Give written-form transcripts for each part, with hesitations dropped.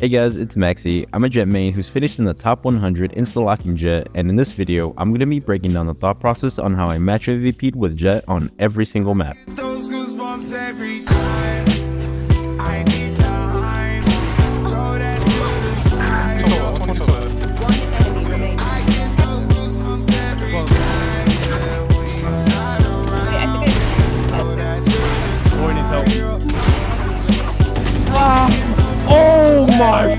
Hey guys, it's Maxi. I'm a Jett main who's finished in the top 100 insta-locking Jett, and in this video, I'm going to be breaking down the thought process on how I match MVP'd with Jett on every single map. Those goosebumps every time. I need the hype. Throw that to the side. One enemy remaining. I get those goosebumps every time. Yeah, when you're not around. Throw that to the side. Oh my!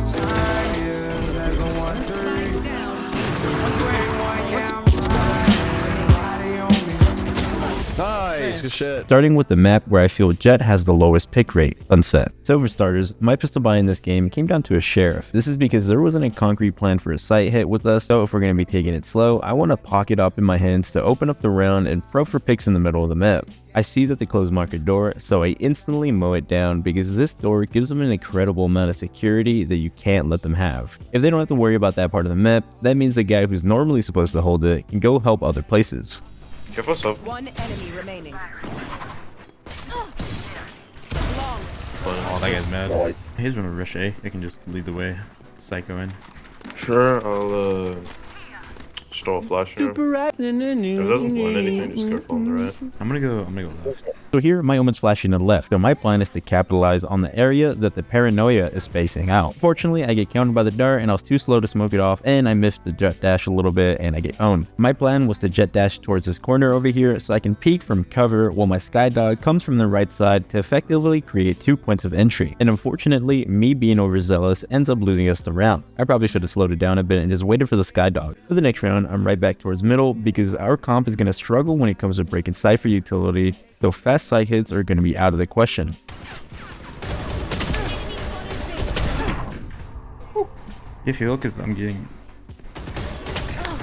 Nice, good shit. Starting with the map where I feel Jett has the lowest pick rate, Ascent. So for starters, my pistol buy in this game came down to a sheriff. This is because there wasn't a concrete plan for a sight hit with us, so if we're going to be taking it slow, I want to pocket up in my hands to open up the round and pro for picks in the middle of the map. I see that they closed market door, so I instantly mow it down because this door gives them an incredible amount of security that you can't let them have. If they don't have to worry about that part of the map, that means the guy who's normally supposed to hold it can go help other places. Careful, so. One enemy remaining. Oh, that guy's mad. Nice. He's running Ricochet. I can just lead the way. Psycho in. Sure, I'll stall a flash here. If it doesn't blend anything, just careful on the right. I'm gonna go left. So here, my omen's flashing to the left, so my plan is to capitalize on the area that the paranoia is spacing out. Fortunately, I get countered by the dart and I was too slow to smoke it off, and I missed the Jett dash a little bit and I get owned. My plan was to Jett dash towards this corner over here so I can peek from cover while my Skydog comes from the right side to effectively create 2 points of entry. And unfortunately, me being overzealous ends up losing us the round. I probably should have slowed it down a bit and just waited for the Skydog. For the next round, I'm right back towards middle because our comp is going to struggle when it comes to breaking Cypher utility, so fast sight hits are going to be out of the question. You feel because I'm getting.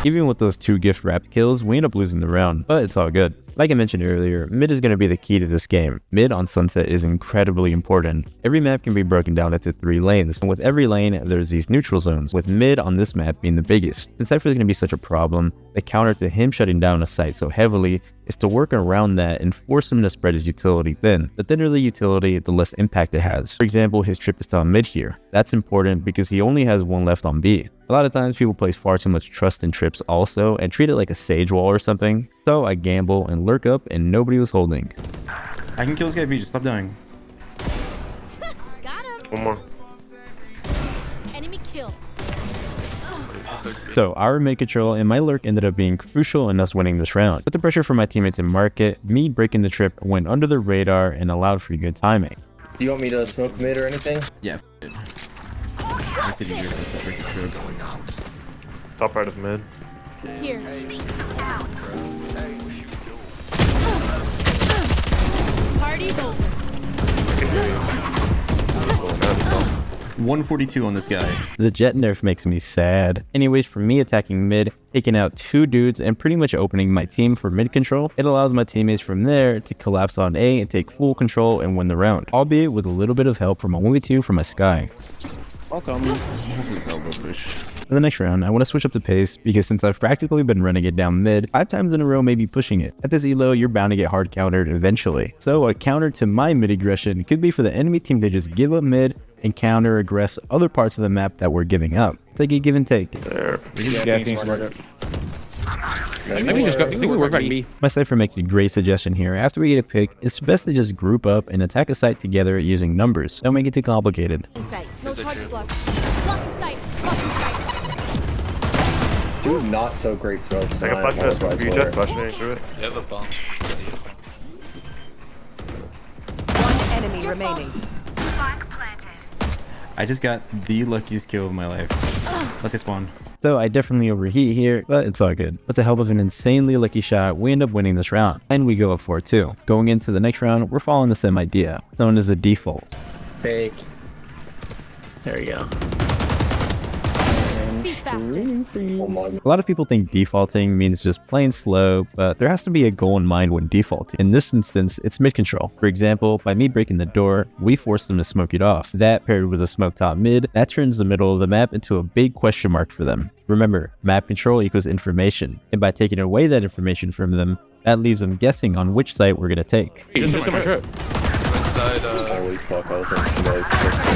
Even with those 2 gift wrap kills, we end up losing the round, but it's all good. Like I mentioned earlier, mid is going to be the key to this game. Mid on Sunset is incredibly important. Every map can be broken down into 3 lanes, and with every lane, there's these neutral zones, with mid on this map being the biggest. Since Cypher is going to be such a problem, the counter to him shutting down a site so heavily is to work around that and force him to spread his utility thin. The thinner the utility, the less impact it has. For example, his trip is on mid here. That's important because he only has 1 left on B. A lot of times people place far too much trust in trips also and treat it like a sage wall or something. So I gamble and lurk up and nobody was holding. I can kill this guy, B. Just stop dying. Got him. One more. Enemy kill. So our mid control and my lurk ended up being crucial in us winning this round. With the pressure from my teammates in market, me breaking the trip went under the radar and allowed for good timing. Do you want me to smoke mid or anything? Yeah. I said you were Going out. Top right of mid. Here. Party's over. 142 on this guy. The Jett nerf makes me sad. Anyways, for me attacking mid, taking out 2 dudes and pretty much opening my team for mid control, it allows my teammates from there to collapse on A and take full control and win the round, albeit with a little bit of help from a 1v2 from my Sky. Hopefully it's elbow push. For the next round, I want to switch up the pace because since I've practically been running it down mid 5 times in a row, maybe pushing it. At this elo, you're bound to get hard countered eventually. So a counter to my mid aggression could be for the enemy team to just give up mid and counter aggress other parts of the map that we're giving up. It's like a give and take. There. Maybe just go. We work back B. My Cypher makes a great suggestion here. After we get a pick, it's best to just group up and attack a site together using numbers. Don't make it too complicated. Sight. No charges left. Blocking sight. Blocking sight. Two not so great smokes. Take a flash test. You Jett flashing through it. Yeah, the bomb. One enemy remaining. I just got the luckiest kill of my life. Let's get spawn. So I definitely overheat here, but it's all good. With the help of an insanely lucky shot, we end up winning this round, and we go up 4-2. Going into the next round, we're following the same idea, known as a default. Fake. There you go. Be faster. Oh my. A lot of people think defaulting means just playing slow, but there has to be a goal in mind when defaulting. In this instance, it's mid control. For example, by me breaking the door, we force them to smoke it off. That paired with a smoke top mid, that turns the middle of the map into a big question mark for them. Remember, map control equals information, and by taking away that information from them, that leaves them guessing on which site we're going to take. Just my trip. Holy fuck, I was in smoke.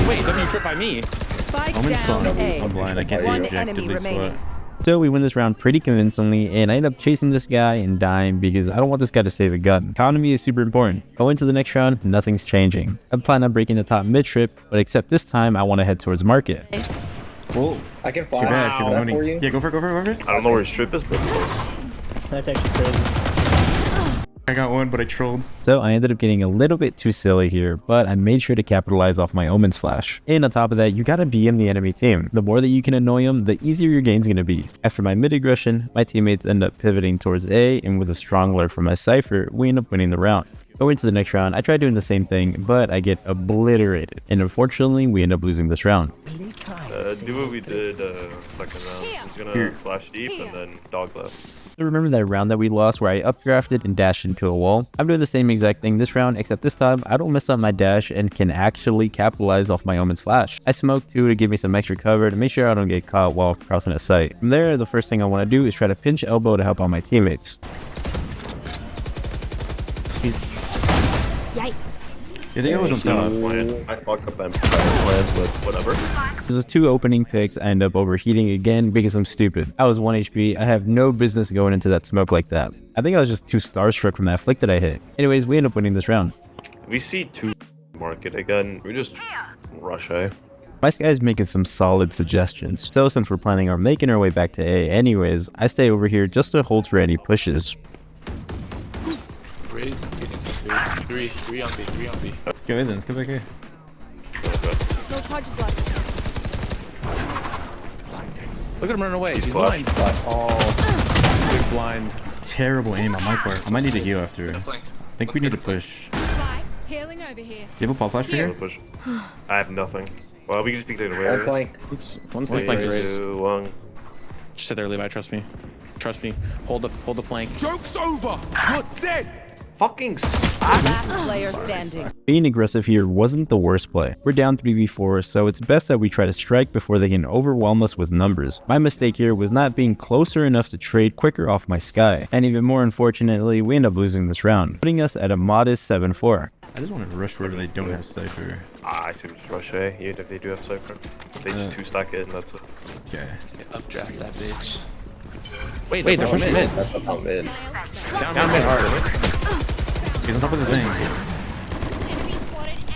Wait, doesn't you trip by me? Spike Omen's down spawn. A. I'm blind. I can't see One objectively enemy remaining. spot. So we win this round pretty convincingly, and I end up chasing this guy and dying because I don't want this guy to save a gun. Economy is super important. Going to the next round, nothing's changing. I'm planning on breaking the top mid trip, but except this time I want to head towards market. Well, I can too fly. bad because I'm Is that for you? running. Yeah, go for it. I don't know where his trip is, but close. That's actually crazy. I got one, but I trolled. So I ended up getting a little bit too silly here, but I made sure to capitalize off my Omen's flash. And on top of that, you gotta BM the enemy team. The more that you can annoy them, the easier your game's gonna be. After my mid aggression, my teammates end up pivoting towards A, and with a strong lurk from my Cypher, we end up winning the round. Going to the next round, I tried doing the same thing, but I get obliterated. And unfortunately, we end up losing this round. Do what we did second round. He's gonna flash deep and then dog left. So remember that round that we lost where I updrafted and dashed into a wall? I'm doing the same exact thing this round, except this time I don't mess up my dash and can actually capitalize off my Omen's flash. I smoke too to give me some extra cover to make sure I don't get caught while crossing a site. From there, the first thing I want to do is try to pinch elbow to help out my teammates. Yikes. Yeah, they always on top. I fucked up that plans, but whatever. There's 2 opening picks. I end up overheating again because I'm stupid. I was 1 HP. I have no business going into that smoke like that. I think I was just too starstruck from that flick that I hit. Anyways, we end up winning this round. We see 2 market again. We just rush A. My guy's making some solid suggestions. So since we're planning on making our way back to A anyways, I stay over here just to hold for any pushes. Raise and Phoenix. Three on B. Let's go in then. Let's go back here. No charges left. Look at him running away. He's flash. blind. Oh, big blind. Terrible aim on my part. I might need to heal after. I Flank. think we need to push. Spy. Healing over here. Do you have a pop flash for I'll here? push. I have nothing. Well, we can just peek later. One flank. One One flank flank raise. 2, 1. Just sit there, Levi. Trust me. Trust me. Hold the flank. Joke's over. You're dead. Fucking Last player standing. Being aggressive here wasn't the worst play. We're down 3v4, so it's best that we try to strike before they can overwhelm us with numbers. My mistake here was not being closer enough to trade quicker off my sky, and even more unfortunately, we end up losing this round, putting us at a modest 7-4. I just want to rush wherever they don't have Cypher. I say we just rush A, even if they do have Cypher. They just 2-stack it and that's it. Okay. Updraft that bitch. Wait, Wait, they're they're pushing mid. mid. That's what's on mid. Down mid hard. He's on top of the thing. Enemy spotted A.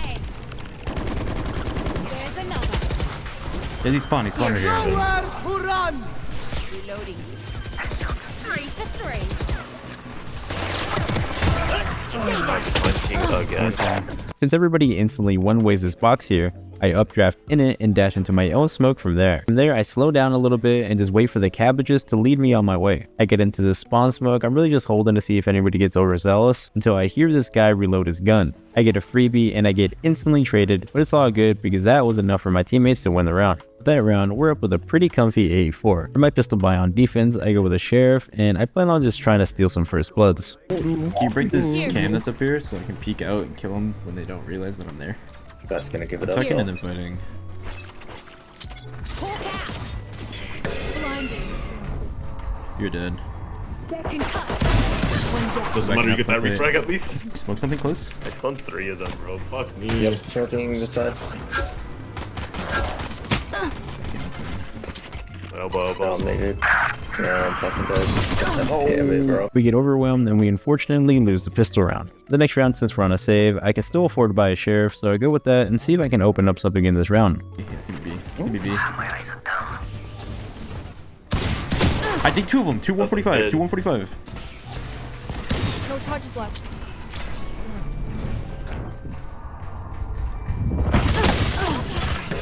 There's another. Yeah, he's spawned right here. Reloading. 3 for 3. Again. Since everybody instantly one-ways this box here, I updraft in it and dash into my own smoke from there. From there, I slow down a little bit and just wait for the cabbages to lead me on my way. I get into the spawn smoke. I'm really just holding to see if anybody gets overzealous until I hear this guy reload his gun. I get a freebie and I get instantly traded, but it's all good because that was enough for my teammates to win the round. That round, we're up with a pretty comfy 84. For my pistol buy on defense, I go with a sheriff, and I plan on just trying to steal some first bloods. Can you break this cam that's up here so I can peek out and kill them when they don't realize that I'm there? That's gonna give it up. Tucking and then fighting. Hawk out. Blinding. You're dead. Doesn't matter, you get that That's it. refrag at least. Smoke something close? I stunned 3 of them, bro. Fuck me. Yep, choking this side. Elbow. Dominated. Yeah, I'm fucking dead. Damn it, bro. We get overwhelmed and we unfortunately lose the pistol round. The next round, since we're on a save, I can still afford to buy a sheriff, so I go with that and see if I can open up something in this round. It's gonna be. It's gonna be B. I think 2 of them. 2 145. 2 145. No charges left.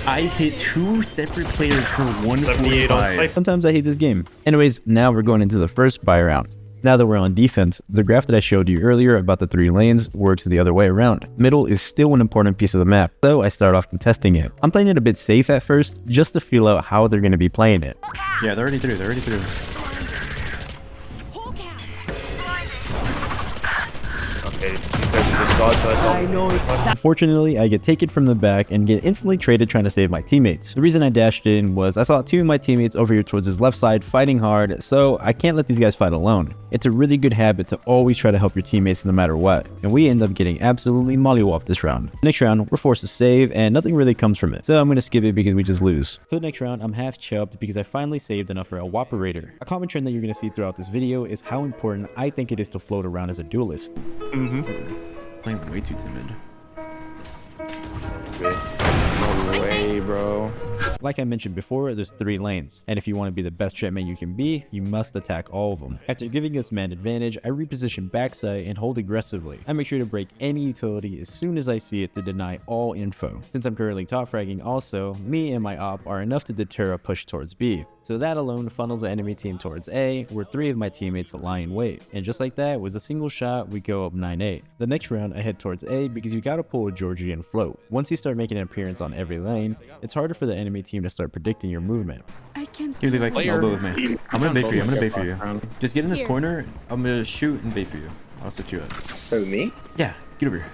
I hit 2 separate players for 78 on 145. Cypher. Sometimes I hate this game. Anyways, now we're going into the first buy round. Now that we're on defense, the graph that I showed you earlier about the 3 lanes works the other way around. Middle is still an important piece of the map, so I start off contesting it. I'm playing it a bit safe at first, just to feel out how they're going to be playing it. Yeah, they're already through. They're already through. Hawk out. Okay, these guys This god side. Unfortunately, I get taken from the back and get instantly traded trying to save my teammates. The reason I dashed in was I saw two of my teammates over here towards his left side fighting hard, so I can't let these guys fight alone. It's a really good habit to always try to help your teammates no matter what, and we end up getting absolutely mollywopped this round. Next round, we're forced to save, and nothing really comes from it, so I'm gonna skip it because we just lose. For the next round, I'm half chubbed because I finally saved enough for a Whopperator. A common trend that you're gonna see throughout this video is how important I think it is to float around as a duelist. Playing way too timid. No way, bro. Like I mentioned before, there's 3 lanes, and if you want to be the best Jett man you can be, you must attack all of them. After giving us man advantage, I reposition backside and hold aggressively. I make sure to break any utility as soon as I see it to deny all info. Since I'm currently top fragging also, me and my op are enough to deter a push towards B. So that alone funnels the enemy team towards A, where 3 of my teammates lie in wait. And just like that, with a single shot, we go up 9-8. The next round, I head towards A because you gotta pull a Georgie and float. Once you start making an appearance on every lane, it's harder for the enemy team to start predicting your movement. I can't. Here, Levi, come elbow with me. I'm gonna bait for you. I'm gonna bait for you. Round. Just get in this Here. corner. I'm gonna shoot and bait for you. I'll set you up. Who, me? Yeah, get over here.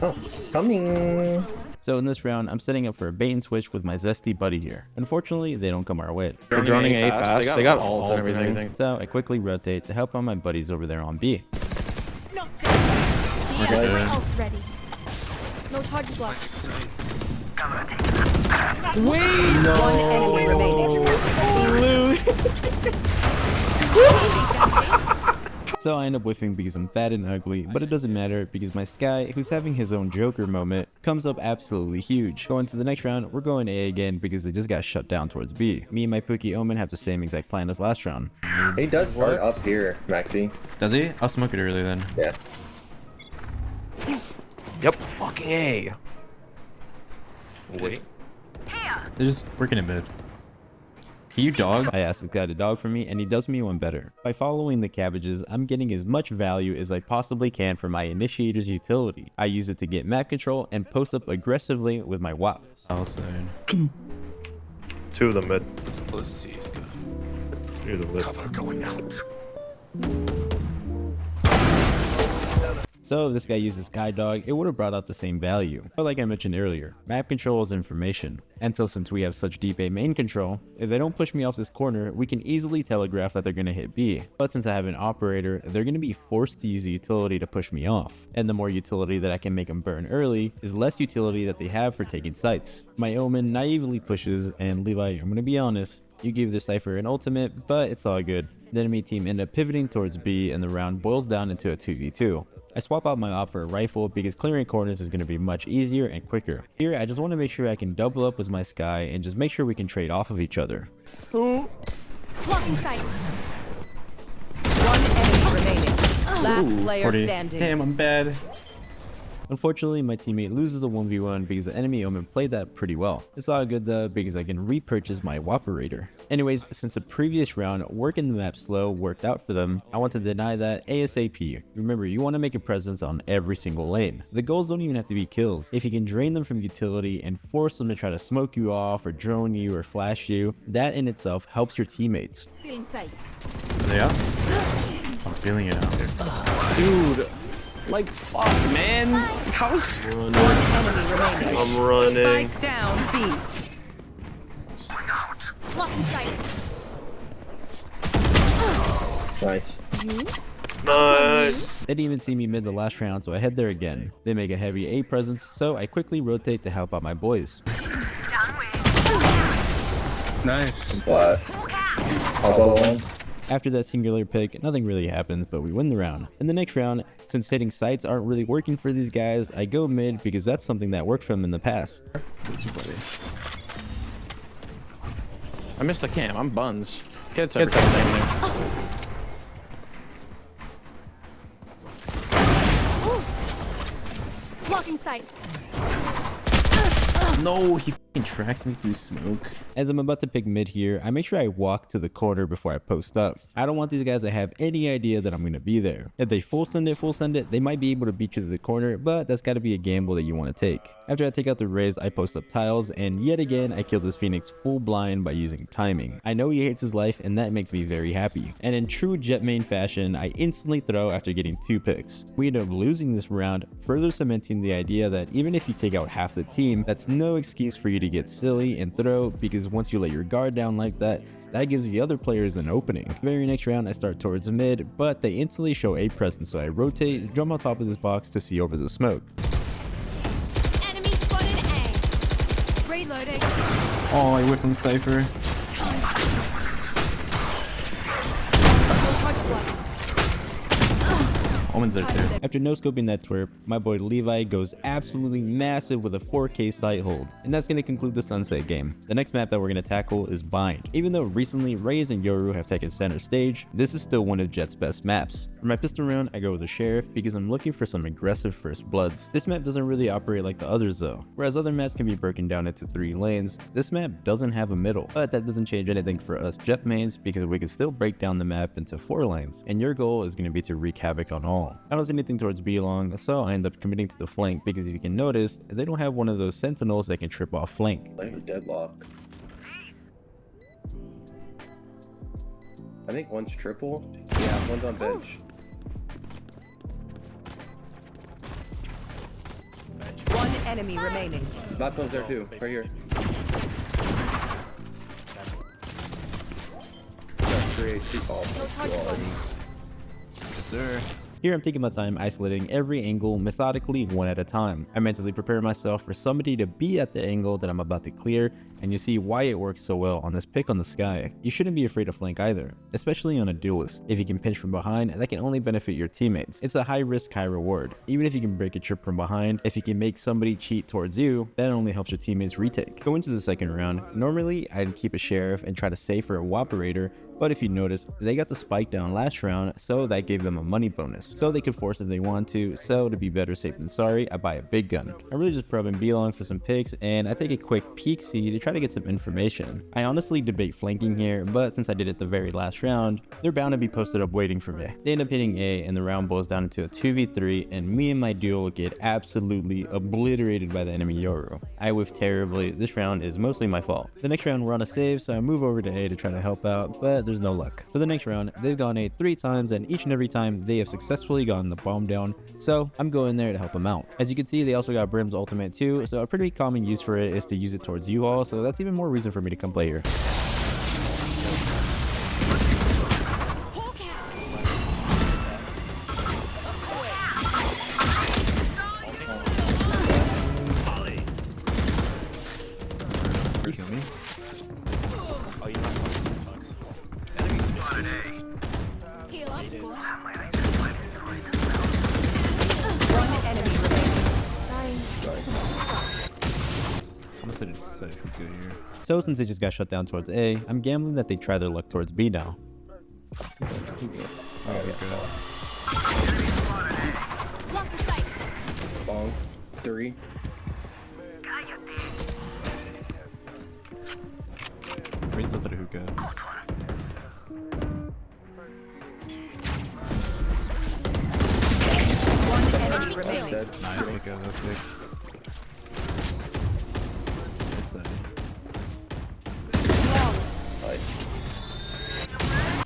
Oh, coming. So in this round, I'm setting up for a bait and switch with my zesty buddy here. Unfortunately, they don't come our way. They're droning A fast. They got ult and everything. So I quickly rotate to help out my buddies over there on B. Knocked down. Yeah, my ult's ready. No charges left. One enemy remaining. So I end up whiffing because I'm fat and ugly, but it doesn't matter because my Sky, who's having his own Joker moment, comes up absolutely huge. Going to the next round, we're going A again because they just got shut down towards B. Me and my Pookie Omen have the same exact plan as last round. He does start up here, Maxi. Does he? I'll smoke it early then. Yeah. Yep. Fucking A. Wait. They're just working in mid. Can you dog? I asked this guy to dog for me, and he does me one better. By following the cabbages, I'm getting as much value as I possibly can for my initiator's utility. I use it to get map control and post up aggressively with my WAP. Outside. 2 of them mid. Let's see. He's good. 2 of them mid. Cover going out. So if this guy uses Sky Dog, it would have brought out the same value. But like I mentioned earlier, map control is information. And so since we have such deep A main control, if they don't push me off this corner, we can easily telegraph that they're going to hit B. But since I have an operator, they're going to be forced to use a utility to push me off. And the more utility that I can make them burn early is less utility that they have for taking sites. My Omen naively pushes, and Levi, I'm going to be honest, you gave this Cypher an ultimate, but it's all good. The enemy team ended up pivoting towards B and the round boils down into a 2v2. I swap out my op for a rifle because clearing corners is going to be much easier and quicker. Here, I just want to make sure I can double up with my Sky and just make sure we can trade off of each other. Blocking sight. One enemy remaining. Last player 40. standing. Damn, I'm bad. Unfortunately, my teammate loses a 1v1 because the enemy Omen played that pretty well. It's all good though because I can repurchase my Whopperator. Anyways, since the previous round working the map slow worked out for them, I want to deny that ASAP. Remember, you want to make a presence on every single lane. The goals don't even have to be kills. If you can drain them from utility and force them to try to smoke you off or drone you or flash you, that in itself helps your teammates. Are they up? I'm feeling it out here. Dude. Like, fuck, man. How's... One enemy remaining. I'm running. Spike down B. Blocking sight. Nice. Nice. They didn't even see me mid the last round, so I head there again. They make a heavy A presence, so I quickly rotate to help out my boys. Nice. What? Elbow one. After that singular pick, nothing really happens, but we win the round. In the next round, since hitting sights aren't really working for these guys, I go mid because that's something that worked for them in the past. I missed the cam. I'm buns. Hits everything there. Blocking sight. No, he He tracks me through smoke. As I'm about to pick mid here, I make sure I walk to the corner before I post up. I don't want these guys to have any idea that I'm going to be there. If they full send it, they might be able to beat you to the corner, but that's got to be a gamble that you want to take. After I take out the raise, I post up tiles, and yet again, I kill this Phoenix full blind by using timing. I know he hates his life, and that makes me very happy. And in true Jett main fashion, I instantly throw after getting 2 picks. We end up losing this round, further cementing the idea that even if you take out half the team, that's no excuse for you to get silly and throw, because once you let your guard down like that, that gives the other players an opening. The very next round, I start towards mid, but they instantly show A presence, so I rotate, jump on top of this box to see over the smoke. Enemy spotted A. Reloading. Oh, I whiffed on Cypher. No charges left. Omen's right there. After no-scoping that twerp, my boy Levi goes absolutely massive with a 4K sight hold, and that's going to conclude the Sunset game. The next map that we're going to tackle is Bind. Even though recently Raze and Yoru have taken center stage, this is still one of Jett's best maps. For my pistol round, I go with the Sheriff because I'm looking for some aggressive first bloods. This map doesn't really operate like the others though. Whereas other maps can be broken down into 3 lanes, this map doesn't have a middle. But that doesn't change anything for us Jett mains because we can still break down the map into 4 lanes, and your goal is going to be to wreak havoc on all. I don't see anything towards B long, so I end up committing to the flank because if you can notice, they don't have one of those sentinels that can trip off flank. Like a deadlock. I think one's triple. Yeah, one's on bench. One enemy remaining. Last one's there too, right here. Got 3 HP. No charges left. Yes, sir. Here I'm taking my time isolating every angle methodically one at a time. I mentally prepare myself for somebody to be at the angle that I'm about to clear, and you see why it works so well on this pick on the sky. You shouldn't be afraid to flank either, especially on a duelist. If you can pinch from behind, that can only benefit your teammates. It's a high risk, high reward. Even if you can break a trip from behind, if you can make somebody cheat towards you, that only helps your teammates retake. Going to the second round, normally I'd keep a Sheriff and try to save for a Operator, but if you notice, they got the spike down last round, so that gave them a money bonus. So they could force if they want to, so to be better safe than sorry, I buy a big gun. I'm really just probing B long for some picks, and I take a quick peek C to try to get some information. I honestly debate flanking here, but since I did it the very last round, they're bound to be posted up waiting for me. They end up hitting A, and the round boils down into a 2v3, and me and my duo get absolutely obliterated by the enemy Yoru. I whiff terribly. This round is mostly my fault. The next round we're on a save, so I move over to A to try to help out, but there's no luck. For the next round, they've gone A 3 times, and each and every time they have successfully gotten the bomb down, so I'm going there to help them out. As you can see, they also got Brim's ultimate too, so a pretty common use for it is to use it towards you all, so that's even more reason for me to come play here. You kill me? Oh, you must Heal up, squad. One enemy remaining. Someone said it could go here. So since they just got shut down towards A, I'm gambling that they try their luck towards B now. Block in sight. Long. 3. Raise up to the hookah. One enemy remaining. Dead. Nice hookah, that's sick. It's that.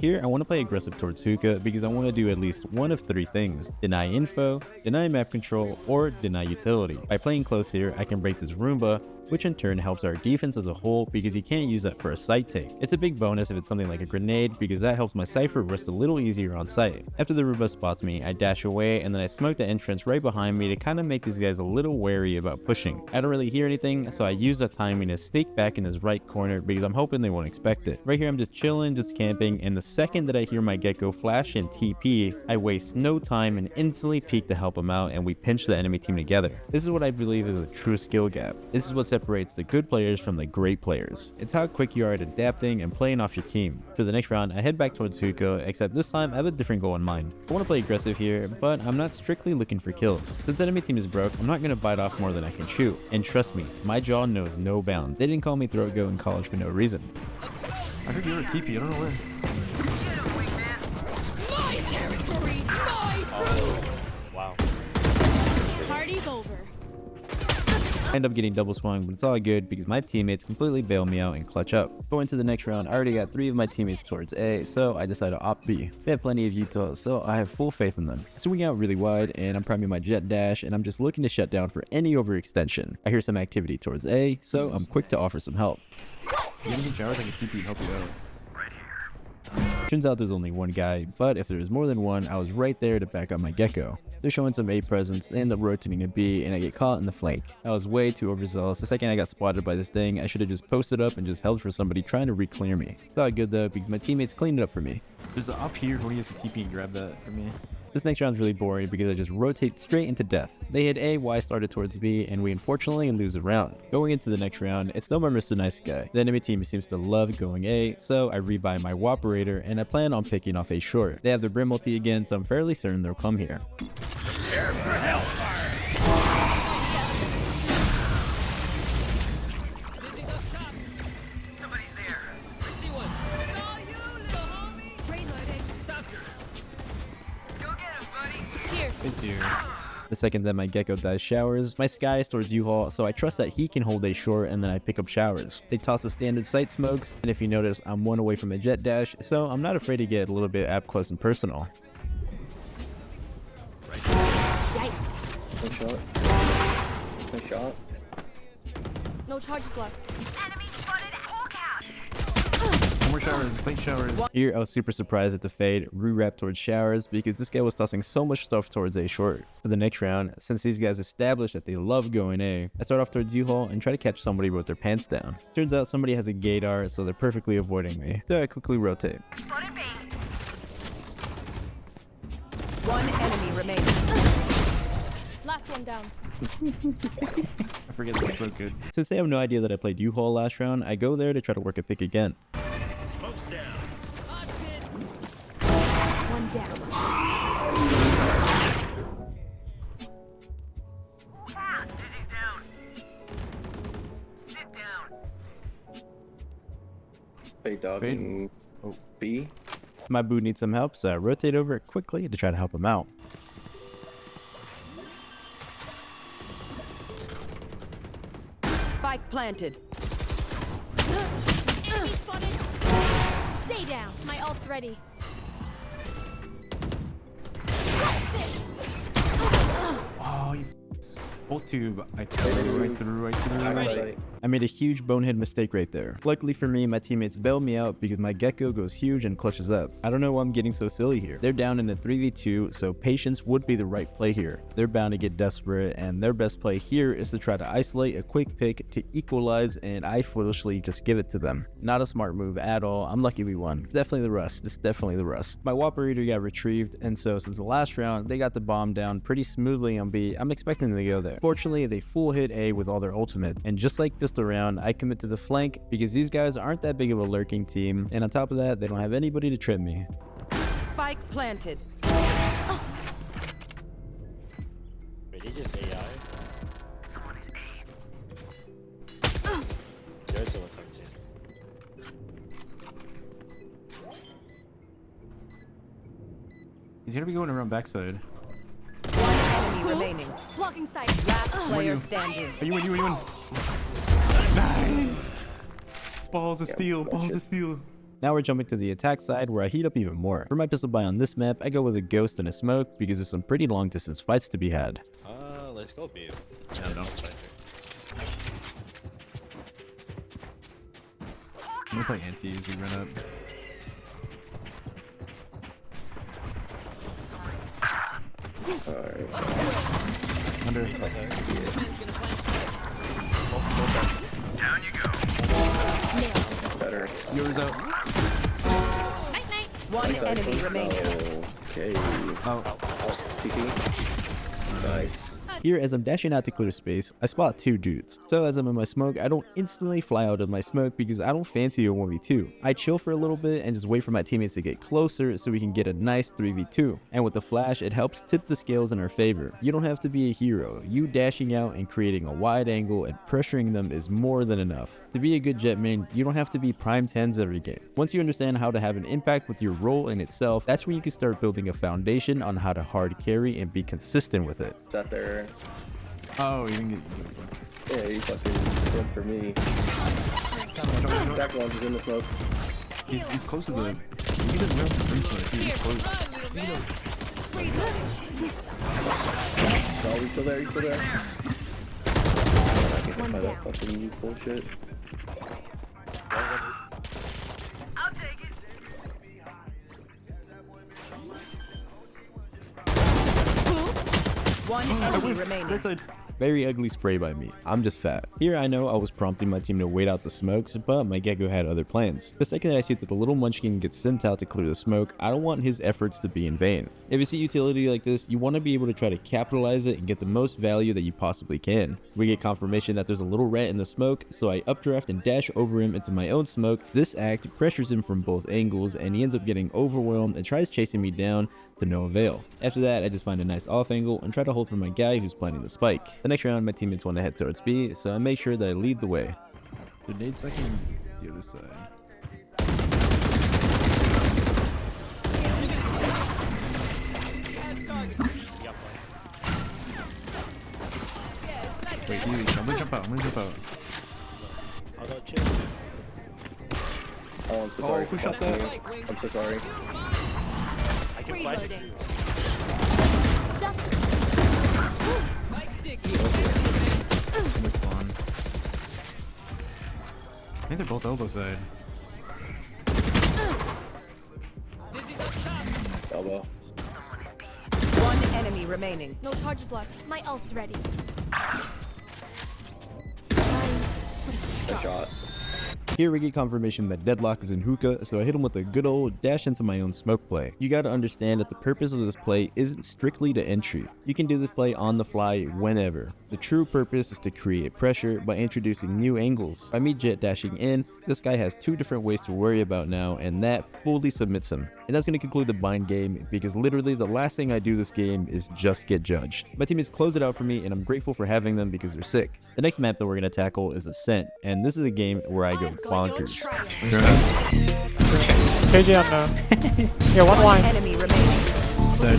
Here, I want to play aggressive towards Hookah because I want to do at least one of 3 things: deny info, deny map control, or deny utility. By playing close here, I can break this Roomba, which in turn helps our defense as a whole because you can't use that for a sight take. It's a big bonus if it's something like a grenade because that helps my Cypher rest a little easier on sight. After the Roomba spots me, I dash away and then I smoke the entrance right behind me to kind of make these guys a little wary about pushing. I don't really hear anything, so I use that timing to stake back in his right corner because I'm hoping they won't expect it. Right here I'm just chilling, just camping, and the second that I hear my gecko flash and TP, I waste no time and instantly peek to help him out and we pinch the enemy team together. This is what I believe is a true skill gap. This is what separates separates the good players from the great players. It's how quick you are at adapting and playing off your team. For the next round, I head back towards hookah, except this time I have a different goal in mind. I want to play aggressive here, but I'm not strictly looking for kills. Since enemy team is broke, I'm not going to bite off more than I can chew. And trust me, my jaw knows no bounds. They didn't call me throat goat in college for no reason. I heard you were a TP, I don't know where. My territory, my rules. Wow. Party's over. I end up getting double swung, but it's all good because my teammates completely bail me out and clutch up. Going to the next round, I already got 3 of my teammates towards A, so I decided to opt B. They have plenty of util, so I have full faith in them. Swinging out really wide, and I'm priming my Jett dash, and I'm just looking to shut down for any overextension. I hear some activity towards A, so I'm quick to offer some help. You need showers, I can TP and help you out. Turns out there's only one guy, but if there was more than one, I was right there to back up my gecko. They're showing some A presence, they end up rotating to B, and I get caught in the flank. I was way too overzealous. The second I got spotted by this thing, I should have just posted up and just held for somebody trying to re-clear me. It's all good though, because my teammates cleaned it up for me. There's an up here, one of you guys can TP and grab that for me. This next round's really boring because I just rotate straight into death. They hit A, Y started towards B, and we unfortunately lose the round. Going into the next round, it's no more Mr. Nice Guy. The enemy team seems to love going A, so I rebuy my Woperator, and I plan on picking off A short. They have their Brim ulti again, so I'm fairly certain they'll come here. Prepare for hellfire. Somebody's there. I see one. Oh, you little homie. Reloading. Stopped her. Go get him, buddy. Here. It's here. The second that my gecko dies showers, my sky is towards U-Haul, so I trust that he can hold A short and then I pick up showers. They toss the standard sight smokes, and if you notice, I'm 1 away from a Jett dash, so I'm not afraid to get a little bit up close and personal. Yikes. One shot. One shot. No charges left. Enemy spotted at Hawk out. One more showers, plate showers. Here, I was super surprised at the fade, re-wrap towards showers, because this guy was tossing so much stuff towards A short. For the next round, since these guys established that they love going A, I start off towards U-Haul and try to catch somebody with their pants down. Turns out somebody has a gaydar, so they're perfectly avoiding me. So I quickly rotate. Spotted B. One enemy remaining. Last one down. I forget that's so good. Since they have no idea that I played U-Haul last round, I go there to try to work a pick again. Smoke's down. One down. Ah, Dizzy's down. Sit down. Fade dogging. Oh. B. My boo needs some help, so I rotate over quickly to try to help him out. Spike planted. Enemy spotted. Stay down. My ult's ready. Oh, you both tube. I threw. Right. I made a huge bonehead mistake right there. Luckily for me, my teammates bailed me out because my gecko goes huge and clutches up. I don't know why I'm getting so silly here. They're down in a 3v2, so patience would be the right play here. They're bound to get desperate, and their best play here is to try to isolate a quick pick to equalize, and I foolishly just give it to them. Not a smart move at all. I'm lucky we won. It's definitely the rust. It's definitely the rust. My Woperator got retrieved, and so since the last round, they got the bomb down pretty smoothly on B. I'm expecting them to go there. Fortunately, they full hit A with all their ultimate, and just like pistol round, I commit to the flank because these guys aren't that big of a lurking team, and on top of that, they don't have anybody to trip me. Spike planted. Wait, he just AI? Someone is A. There's someone talking to He's gonna be going around backside. One enemy remaining. Blocking sight. Last player standing. Are you in? Nice! Balls of steel, balls of steel. Now we're jumping to the attack side where I heat up even more. For my pistol buy on this map, I go with a ghost and a smoke because there's some pretty long distance fights to be had. Let's go B. Yeah, no. I'm gonna play anti as we run up. Alright. Under. Down you go. Better. Yours out. Night night. One enemy remaining. Okay. Oh. TP. Nice. Here, as I'm dashing out to clear space, I spot 2 dudes. So as I'm in my smoke, I don't instantly fly out of my smoke because I don't fancy a 1v2. I chill for a little bit and just wait for my teammates to get closer so we can get a nice 3v2. And with the flash, it helps tip the scales in our favor. You don't have to be a hero. You dashing out and creating a wide angle and pressuring them is more than enough. To be a good Jett main, you don't have to be prime 10s every game. Once you understand how to have an impact with your role in itself, that's when you can start building a foundation on how to hard carry and be consistent with it. It's out there. Oh, you didn't get. Yeah, you fucking went for me. Back ones is in the smoke. He's close to the. He doesn't have the breach, but he's close. Oh, he's still there. He's still there. I can't find that fucking bullshit. I'll take it. One enemy remaining. Very ugly spray by me. I'm just fat. Here I know I was prompting my team to wait out the smokes, but my Gecko had other plans. The second that I see that the little munchkin gets sent out to clear the smoke, I don't want his efforts to be in vain. If you see utility like this, you want to be able to try to capitalize it and get the most value that you possibly can. We get confirmation that there's a little rat in the smoke, so I updraft and dash over him into my own smoke. This act pressures him from both angles and he ends up getting overwhelmed and tries chasing me down to no avail. After that, I just find a nice off angle and try to hold for my guy who's planting the spike. The next round, my teammates want to head towards B, so I make sure that I lead the way. Grenade second, the other side. Wait, I'm gonna jump out. I'll go chill. Oh, I'm so sorry. Who shot that? I'm so sorry. I can flash it. Reloading. Somewhere spawn. I think they're both elbow side. Elbow. One enemy remaining. No charges left. My ult's ready. Good shot. Here we get confirmation that Deadlock is in hookah, so I hit him with a good old dash into my own smoke play. You gotta understand that the purpose of this play isn't strictly to entry. You can do this play on the fly whenever. The true purpose is to create pressure by introducing new angles. By me Jett dashing in, this guy has 2 different ways to worry about now, and that fully submits him. And that's gonna conclude the bind game, because literally the last thing I do this game is just get judged. My teammates close it out for me, and I'm grateful for having them because they're sick. The next map that we're gonna tackle is Ascent, and this is a game where I go bonkers. KJ unknown. Yeah, one line. Enemy remaining. Dead.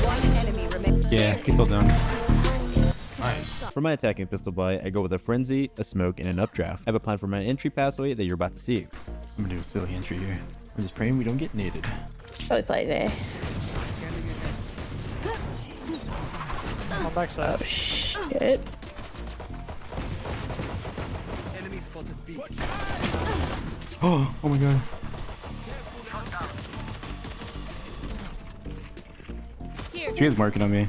One enemy remaining. Yeah, he fell down. Nice. For my attacking pistol buy, I go with a frenzy, a smoke, and an updraft. I have a plan for my entry pathway that you're about to see. I'm gonna do a silly entry here. I'm just praying we don't get naded. Probably play there. On backside. Oh shit. Oh my god. Here. She is marking on me.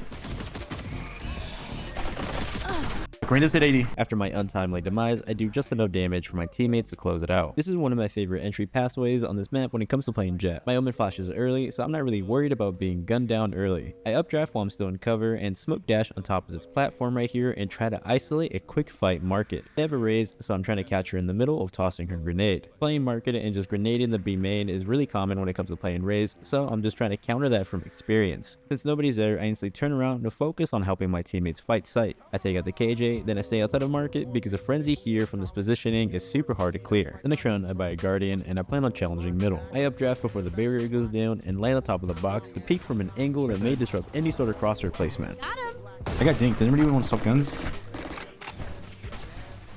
Green's hit 80. After my untimely demise, I do just enough damage for my teammates to close it out. This is one of my favorite entry pathways on this map when it comes to playing Jett. My omen flashes early, so I'm not really worried about being gunned down early. I updraft while I'm still in cover and smoke dash on top of this platform right here and try to isolate a quick fight market. They have a raise, so I'm trying to catch her in the middle of tossing her grenade. Playing market and just grenading the B main is really common when it comes to playing raise, so I'm just trying to counter that from experience. Since nobody's there, I instantly turn around to focus on helping my teammates fight sight. I take out the KJ, then I stay outside of market because a frenzy here from this positioning is super hard to clear. The next round I buy a guardian and I plan on challenging middle. I updraft before the barrier goes down and land on top of the box to peek from an angle that may disrupt any sort of crosshair placement. Got him. I got dinked. Does anybody want to swap guns?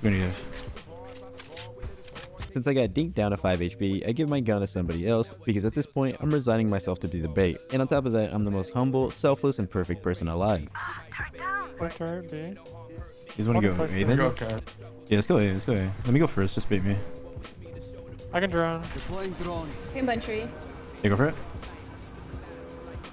We're gonna need it. Since I got dinked down to 5 HP, I give my gun to somebody else because at this point I'm resigning myself to be the bait. And on top of that, I'm the most humble, selfless, and perfect person alive. Point right, B. You just want to go A then? Okay. Yeah, let's go A. Let's go A. Let me go first. Just bait me. I can drone. Green bunch tree. Yeah, go for it.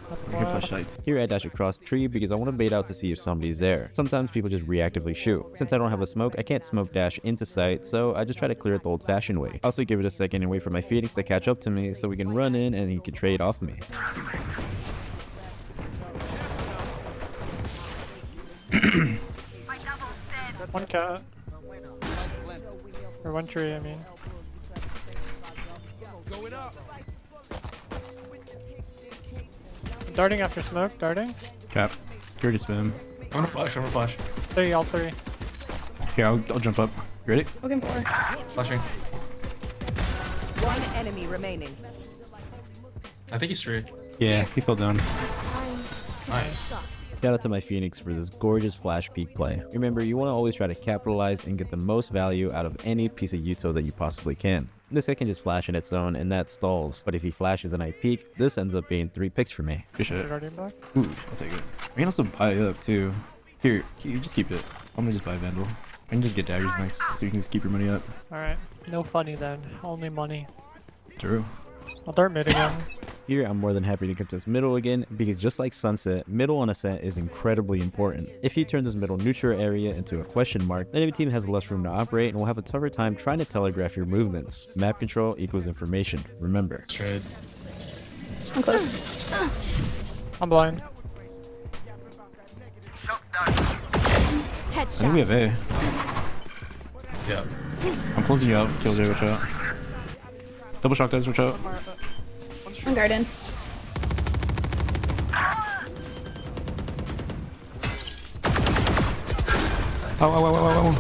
That's We can flash sights. Here I dash across tree because I want to bait out to see if somebody's there. Sometimes people just reactively shoot. Since I don't have a smoke, I can't smoke dash into sight, so I just try to clear it the old-fashioned way. I also give it a second and wait for my Phoenix to catch up to me so we can run in and he can trade off me. One cat. Or one tree, I mean. Darting after smoke, darting. Cap. Security spam. I'm gonna flash. Three, all three. Here, I'll jump up. You ready? Looking for. Flashing. One enemy remaining. I think he's straight. Yeah, he fell down. Nice. Shout out to my Phoenix for this gorgeous flash peek play. Remember, you want to always try to capitalize and get the most value out of any piece of util that you possibly can. This guy can just flash in its own and that stalls, but if he flashes and I peek, this ends up being 3 picks for me. Good shit. Guardian back. Ooh, I'll take it. I can also buy up too. Here, you just keep it. I'm gonna just buy Vandal. I can just get daggers next, so you can just keep your money up. Alright. No funny then. Only money. True. I'll dart mid again. Here, I'm more than happy to contest middle again, because just like Sunset, middle on Ascent is incredibly important. If you turn this middle neutral area into a question mark, the enemy team has less room to operate and will have a tougher time trying to telegraph your movements. Map control equals information, remember. Straight. I'm close. I'm blind. I think we have A. Yeah. I'm closing you out. Kill J, watch out. Double shot guys, watch out. I'm garden. Oh.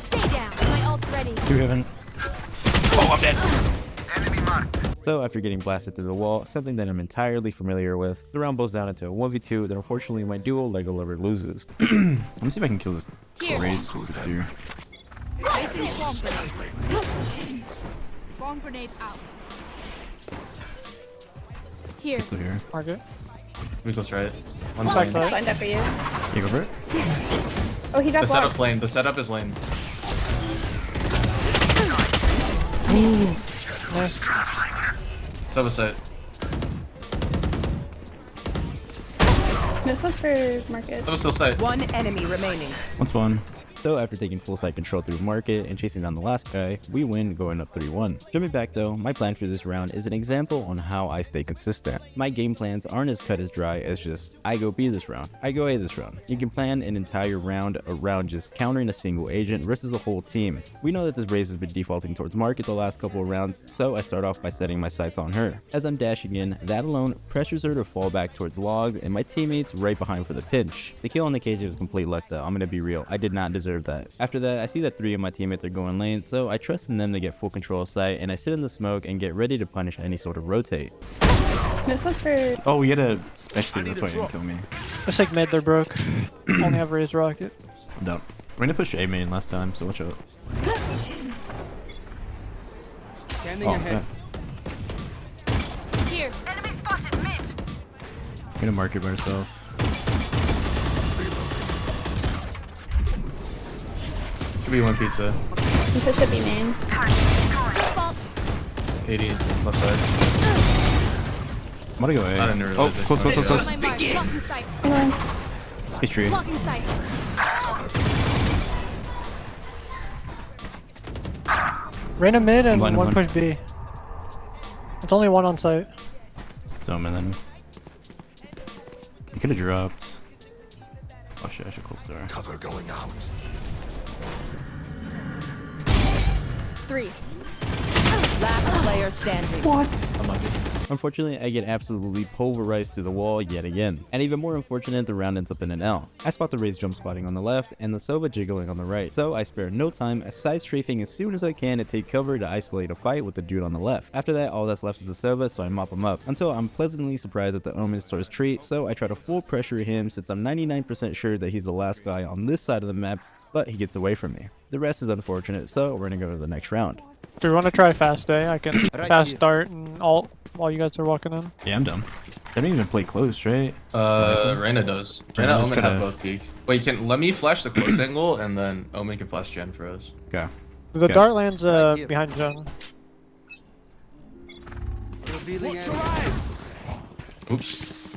Stay down. My ult's ready. You haven't. Oh, I'm dead. So after getting blasted through the wall, something that I'm entirely familiar with, the round boils down into a 1v2 that unfortunately my duo Lego lover loses. Let me see if I can kill this Here. raise that's here. Placing swarm grenade. Swarm grenade out. Here. He's still here. Target. We close right. One Back lane. side. Blind up for you. You go for it? Oh, he The dropped setup blocks. lane. The setup is lane. Sub site. This was for market. Sub still site. One enemy remaining. One spawn. So after taking full side control through market and chasing down the last guy, we win going up 3-1. Jumping back though, my plan for this round is an example on how I stay consistent. My game plans aren't as cut as dry as just, I go B this round, I go A this round. You can plan an entire round around just countering a single agent versus a whole team. We know that this race has been defaulting towards market the last couple of rounds, so I start off by setting my sights on her. As I'm dashing in, that alone pressures her to fall back towards log and my teammates right behind for the pinch. The kill on the cage was complete luck though, I'm gonna be real, I did not deserve that. After that, I see that 3 of my teammates are going lane, so I trust in them to get full control of site and I sit in the smoke and get ready to punish any sort of rotate. This was for. Oh, we had a spectator, that's why he didn't kill me. Just like mid, they're broke. Only have raised rocket. I'm dumb. We're gonna push A main last time, so watch out. Standing Oh, ahead. Here. Enemy spotted mid. I'm gonna mark it by herself. Could be one pizza. He pushed up B main. Default. 80 left side. I'm gonna go A. I didn't realize Oh, it. close. My mark. Blocking sight. He's tree. Blocking sight. Reyna mid and Blind, one blind. push B. It's only one on site. Zoom and then. You could have dropped. Oh shit, I should close the door. Cover going out. 3. Last player standing. Unfortunately, I get absolutely pulverized through the wall yet again. And even more unfortunate, the round ends up in an L. I spot the Raze jump spotting on the left and the Sova jiggling on the right. So I spare no time, side strafing as soon as I can to take cover to isolate a fight with the dude on the left. After that, all that's left is the Sova, so I mop him up. Until I'm pleasantly surprised that the Omen starts treat, so I try to full pressure him since I'm 99% sure that he's the last guy on this side of the map, but he gets away from me. The rest is unfortunate, so we're gonna go to the next round. Do we want to try fast A? I can fast start and alt while you guys are walking in. Yeah, I'm done. They don't even play close, right? Reyna does. Reyna, just Omen try have to- both peek. Wait, let me flash the close angle and then Omen can flash Jen for us. Okay. The Okay. dart lands behind Jen. Revealing area. Oops.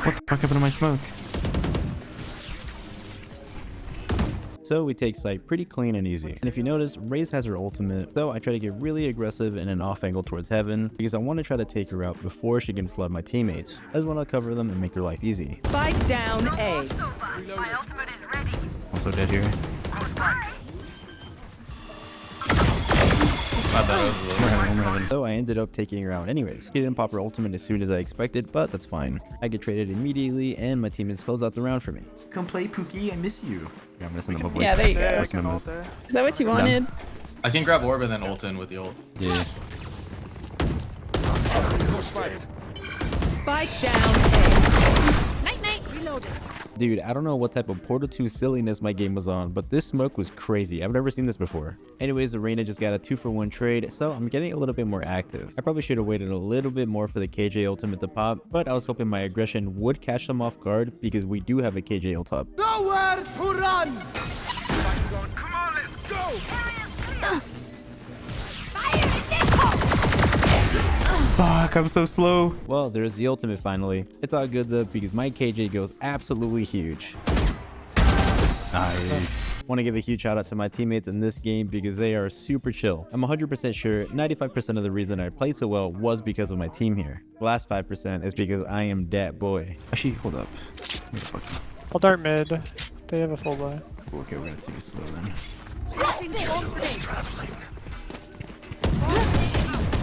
What the fuck happened to my smoke? so we take site pretty clean and easy. And if you notice, Raze has her ultimate, so I try to get really aggressive in an off angle towards heaven because I want to try to take her out before she can flood my teammates. I just want to cover them and make their life easy. Spike down A. Also dead here. My bad. So I ended up taking her out anyways. She didn't pop her ultimate as soon as I expected, but that's fine. I get traded immediately and my teammates close out the round for me. Come play, Pookie. I miss you. Yeah, I'm gonna send them a voice. Yeah, there you go. Voice memos. Is that what you wanted? I can grab orb and then ult in with the ult. Yeah. Spike down A. Night night. Reloaded. Dude, I don't know what type of Portal 2 silliness my game was on, but this smoke was crazy. I've never seen this before. Anyways, Arena just got a 2-for-1 trade, so I'm getting a little bit more active. I probably should have waited a little bit more for the KJ ultimate to pop, but I was hoping my aggression would catch them off guard because we do have a KJ ult up. Nowhere to run! Come on, let's go! Fuck, I'm so slow. Well, there's the ultimate finally. It's all good though because my KJ goes absolutely huge. Nice. Want to give a huge shout out to my teammates in this game because they are super chill. I'm 100% sure 95% of the reason I played so well was because of my team here. The last 5% is because I am that boy. Actually, hold up. I'll dart mid. They have a full buy. Okay, we're gonna take it slow then.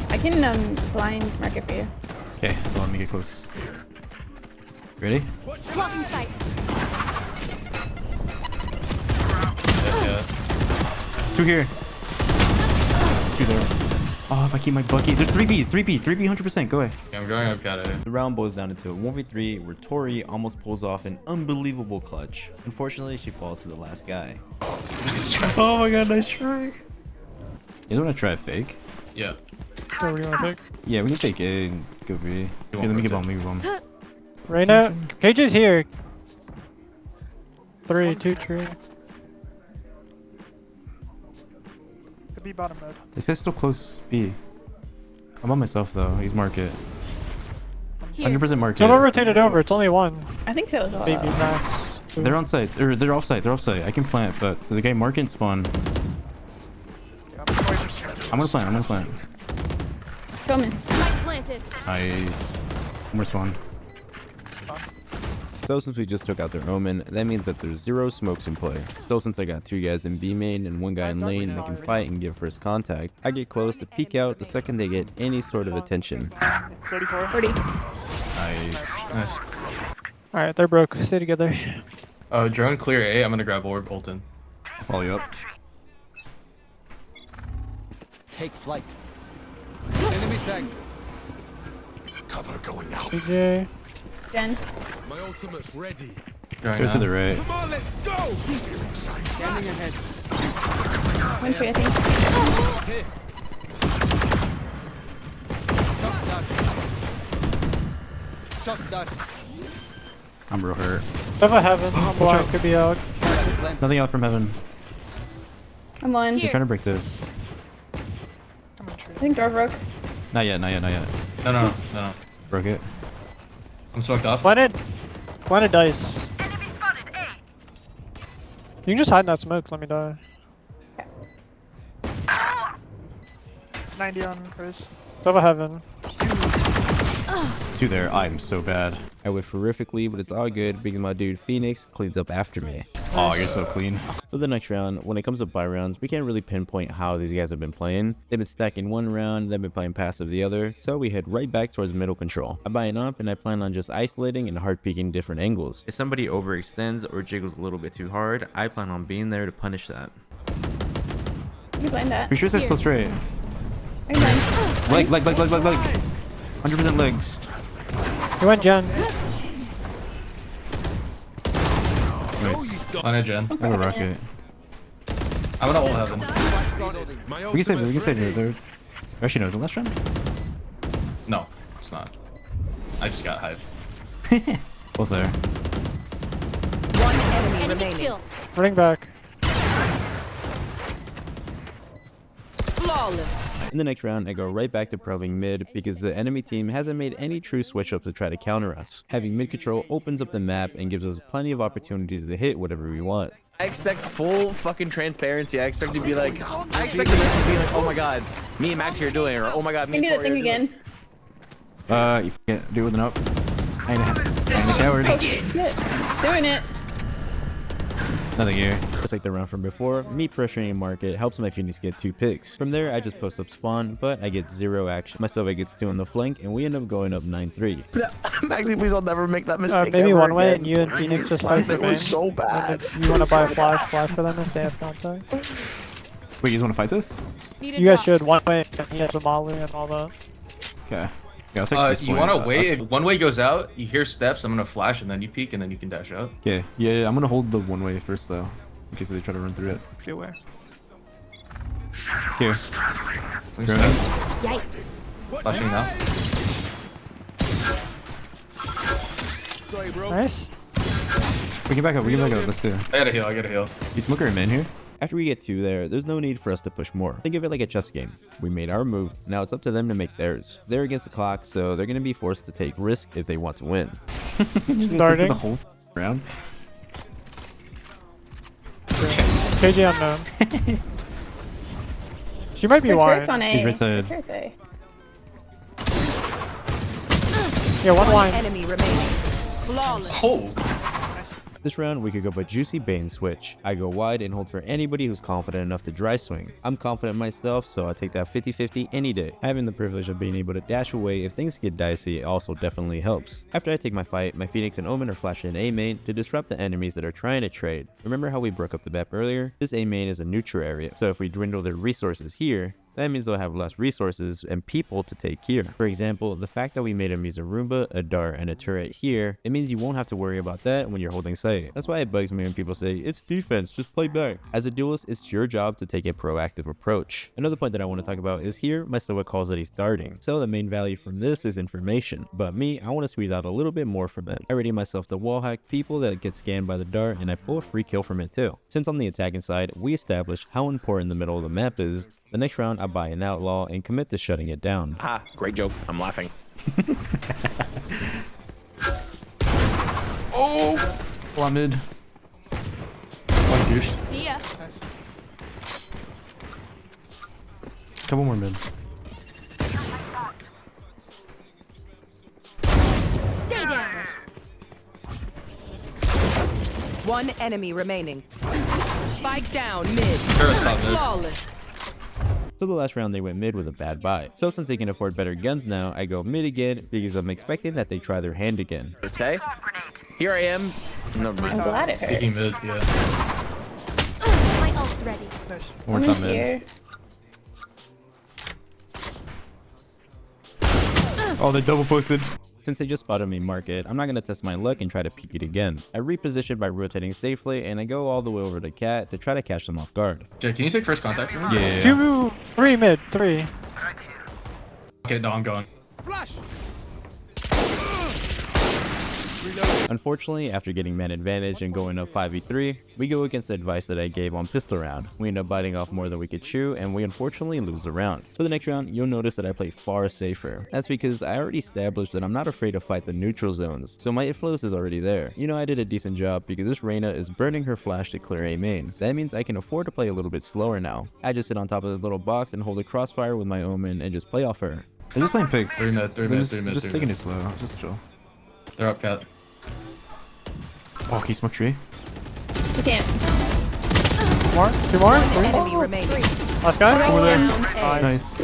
I can blind market for you. Okay, well, let me get close. Ready? Blocking sight. Yeah. Two here. Two there. Oh, if I keep my bucket. There's 3Bs, 3B 100%. Go ahead. Okay, I'm going up, got it. The round boils down into a 1v3 where Tori almost pulls off an unbelievable clutch. Unfortunately, she falls to the last guy. Oh my god, nice try. You want to try a fake? Yeah. Where we gonna pick? Yeah, we can take A and go B. Here, let me get bomb, Reyna, KJ's here. 3, 2 tree. Could be bottom mid. This guy's still close B. I'm on myself though. He's market. 100% market. Someone rotated over. It's only one. I think so as well. Maybe max. They're on site. Or they're off site. They're off site. I can plant, but there's a guy market and spawn. I'm gonna plant. I'm gonna plant. Coming. Spike planted. Nice. One more spawn. So since we just took out their Omen, that means that there's 0 smokes in play. So since I got 2 guys in B main and 1 guy in lane that can fight and give first contact, I get close to peek out the second they get any sort of attention. 34. 40. Nice. Nice. Alright, they're broke. Stay together. Drone clear A. I'm gonna grab orb, ult in. I'll follow you up. Take flight. Enemies back. Cover going out. KJ. Jen. My ultimate's ready. Going Go to the right. Come on, let's go! Stealing sight. Standing ahead. 1 tree, I think. Here. Shot that. I'm real hurt. Have a heaven. I'm blind. Could be out. Nothing out from heaven. I'm one. They're trying to break this. I think door broke. Not yet. Not yet. Not yet. No. Broke it. I'm smoked off. Blinded dice. You can just hide in that smoke. Let me die. 90 on Chris. Have a heaven. 2 there. I'm so bad. I whiff horrifically, but it's all good because my dude Phoenix cleans up after me. Oh, you're so clean. For the next round, when it comes to buy rounds, we can't really pinpoint how these guys have been playing. They've been stacking one round, they've been playing passive the other, so we head right back towards middle control. I buy an up and I plan on just isolating and hard peeking different angles. If somebody overextends or jiggles a little bit too hard, I plan on being there to punish that. You blind that. Pretty sure it says close straight. Are you blind? Leg. 100% legs. You went Jen. Nice. On a Gen. I have a rocket. I'm gonna ult heaven. We can save it. There. Actually, no, is it last round? No, it's not. I just got hype. Both there. One enemy Enemy remaining. kill. Running back. Flawless. In the next round, I go right back to probing mid because the enemy team hasn't made any true switch ups to try to counter us. Having mid control opens up the map and gives us plenty of opportunities to hit whatever we want. I expect full fucking transparency. I expect to be like, I expect the message to be like, oh my god, me and Max here doing it, or oh my god, me We and can do Tori that are thing doing again. You can't do it with an up. I ain't a coward. Doing it. Nothing here. Just like the round from before, me pressuring market helps my Phoenix get 2 picks. From there, I just post up spawn, but I get 0 action. My Sova gets 2 on the flank, and we end up going up 9-3. Maxi, please, I'll never make that mistake. Maybe ever one way, again. and you and Phoenix just fight the It was so bad. You want to buy a flash for them if they have contact? Wait, you guys want to fight this? You guys should. One way, and he has the molly and all that. Okay. Yeah, I'll take this You point. want to wait? If one way goes out, you hear steps. I'm gonna flash, and then you peek, and then you can dash out. Okay. Yeah, I'm gonna hold the one way first though, in case they try to run through it. Good way. Here. Yikes. Flashing now. Nice. We can back up. Let's do it. I gotta heal. You smoker him in here? After we get 2 there, there's no need for us to push more. Think of it like a chess game. We made our move, now it's up to them to make theirs. They're against the clock, so they're going to be forced to take risk if they want to win. Just Starting. the whole round. KJ unknown. She might be Her wide. turret's on A. He's right side. Her turret's A. Yeah, one line. Enemy remaining. Flawless. Oh. This round, we could go by Juicy Bane switch. I go wide and hold for anybody who's confident enough to dry swing. I'm confident myself, so I take that 50-50 any day. Having the privilege of being able to dash away if things get dicey also definitely helps. After I take my fight, my Phoenix and Omen are flashing A main to disrupt the enemies that are trying to trade. Remember how we broke up the map earlier? This A main is a neutral area, so if we dwindle their resources here, that means they'll have less resources and people to take here. For example, the fact that we made them use a Roomba, a dart, and a turret here, it means you won't have to worry about that when you're holding site. That's why it bugs me when people say, it's defense, just play back. As a duelist, it's your job to take a proactive approach. Another point that I want to talk about is here, my Sova calls it he's darting. So the main value from this is information. But me, I want to squeeze out a little bit more from it. I ready myself to wall hack people that get scanned by the dart, and I pull a free kill from it too. Since on the attacking side, we established how important the middle of the map is. The next round, I buy an outlaw and commit to shutting it down. Ah, great joke. I'm laughing. Oh! Well, mid. One douche. See ya. Couple more mid. Stay down. One enemy remaining. Spike down mid. Turret's top mid. Flawless. So the last round they went mid with a bad buy. So since they can afford better guns now, I go mid again because I'm expecting that they try their hand again. Let's say, here I am. Never mind. I'm glad it Peeking hurts. mid, yeah. My ult's ready. One more Omen's top mid. here. Oh, they double posted. Since they just spotted me market, I'm not going to test my luck and try to peek it again. I reposition by rotating safely and I go all the way over to Cat to try to catch them off guard. Jett, can you take first contact for me? Yeah. 2, 3 mid, 3. Okay, no, I'm going. Unfortunately, after getting man advantage and going up 5v3, we go against the advice that I gave on pistol round. We end up biting off more than we could chew, and we unfortunately lose the round. For the next round, you'll notice that I play far safer. That's because I already established that I'm not afraid to fight the neutral zones, so my influence is already there. You know I did a decent job because this Reyna is burning her flash to clear A main. That means I can afford to play a little bit slower now. I just sit on top of this little box and hold a crossfire with my Omen and just play off her. They're just playing picks. 3 mid, 3 mid, 3 mid, Just 3 taking mid. it slow. Just chill. They're up, Cat. Oh, can you smoke tree? You can't. 2 more? 2 more? One 3? enemy remaining. Last guy? Over there. Nice. Nice.